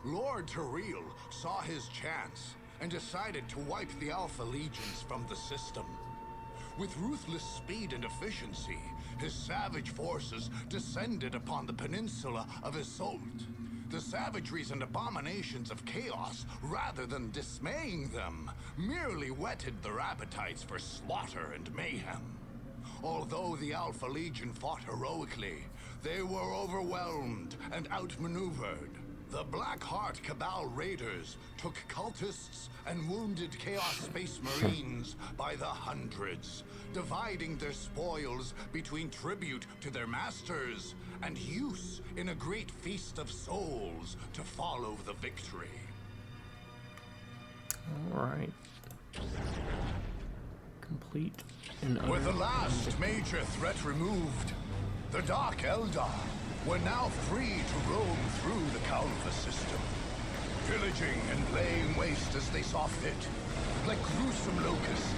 Lord Terrell saw his chance and decided to wipe the Alpha Legions from the system. With ruthless speed and efficiency, his savage forces descended upon the peninsula of Isolde. The savageries and abominations of chaos, rather than dismaying them, merely whetted their appetites for slaughter and mayhem. Although the Alpha Legion fought heroically, they were overwhelmed and outmaneuvered. The Blackheart Cabal raiders took cultists and wounded Chaos Space Marines by the hundreds, dividing their spoils between tribute to their masters and use in a great feast of souls to follow the victory. Alright. complete and With the utter. last major threat removed, the Dark Eldar were now free to roam through the Calva system, pillaging and laying waste as they saw fit. Like gruesome locusts,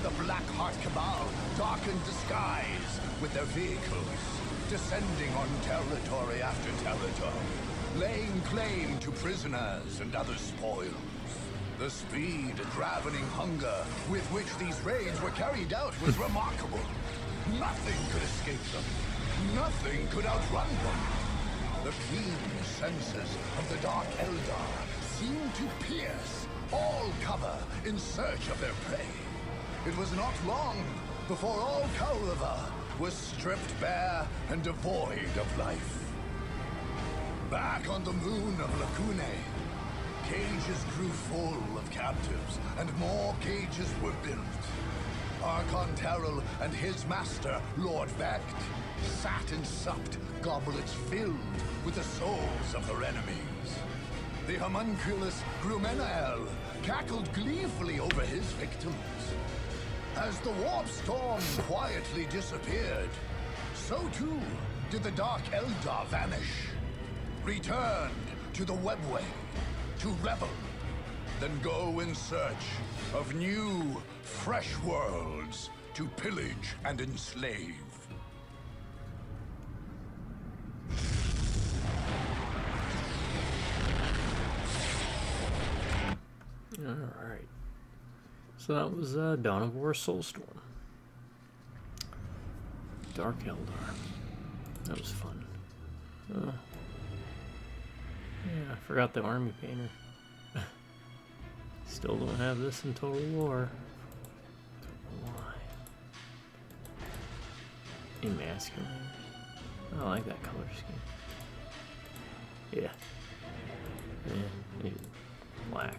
the Blackheart Cabal darkened the skies with their vehicles, descending on territory after territory, laying claim to prisoners and other spoils. The speed and ravening hunger with which these raids were carried out was remarkable. Nothing could escape them. Nothing could outrun them. The keen senses of the Dark Eldar seemed to pierce all cover in search of their prey. It was not long before all Kaurava was stripped bare and devoid of life. Back on the moon of Lacune, cages grew full of captives, and more cages were built. Archon Terrell and his master, Lord Vecht, sat and supped goblets filled with the souls of their enemies. The homunculus Grumenael cackled gleefully over his victims. As the warp storm quietly disappeared, so too did the Dark Eldar vanish, returned to the webway to revel, then go in search of new, fresh worlds to pillage and enslave. Alright. So that was Dawn of War Soulstorm. Dark Eldar. That was fun. Yeah, I forgot the army painter. Still don't have this in Total War. Why? Emasculated. I like that color scheme. Yeah. Yeah. Black.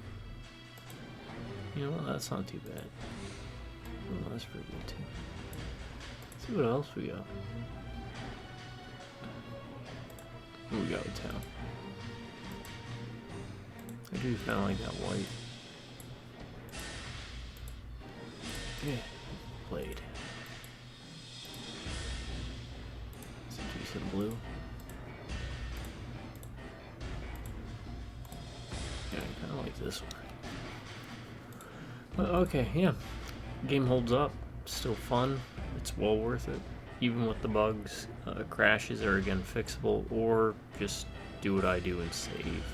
You know what? That's not too bad. Oh, that's pretty good too. Let's see what else we got. What we got with town? I do kind of like that white. Yeah, blade. It's a decent blue. Yeah, I kind of like this one. But okay, yeah. Game holds up. Still fun. It's well worth it. Even with the bugs, crashes are again fixable, or just do what I do and save.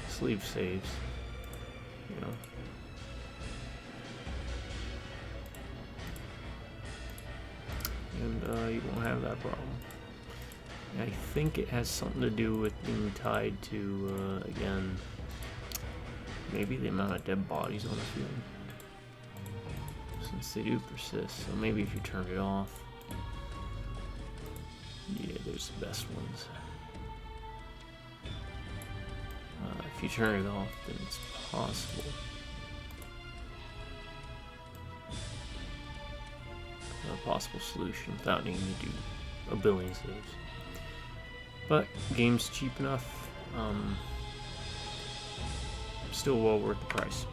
Just leave saves. You know. And you won't have that problem. I think it has something to do with being tied to, again, maybe the amount of dead bodies on the field. Since they do persist, so maybe if you turn it off. Yeah, there's the best ones. If you turn it off, then it's possible. A possible solution without needing to do a billion saves. But game's cheap enough. Still well worth the price.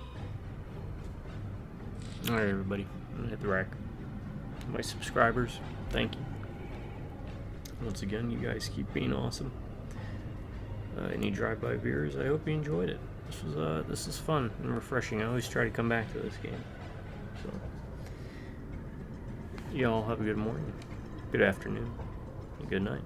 Alright, everybody, I'm gonna hit the rack. My subscribers, thank you. Once again, you guys keep being awesome. Any drive-by viewers, I hope you enjoyed it. This is fun and refreshing. I always try to come back to this game. So, y'all have a good morning, good afternoon, and good night.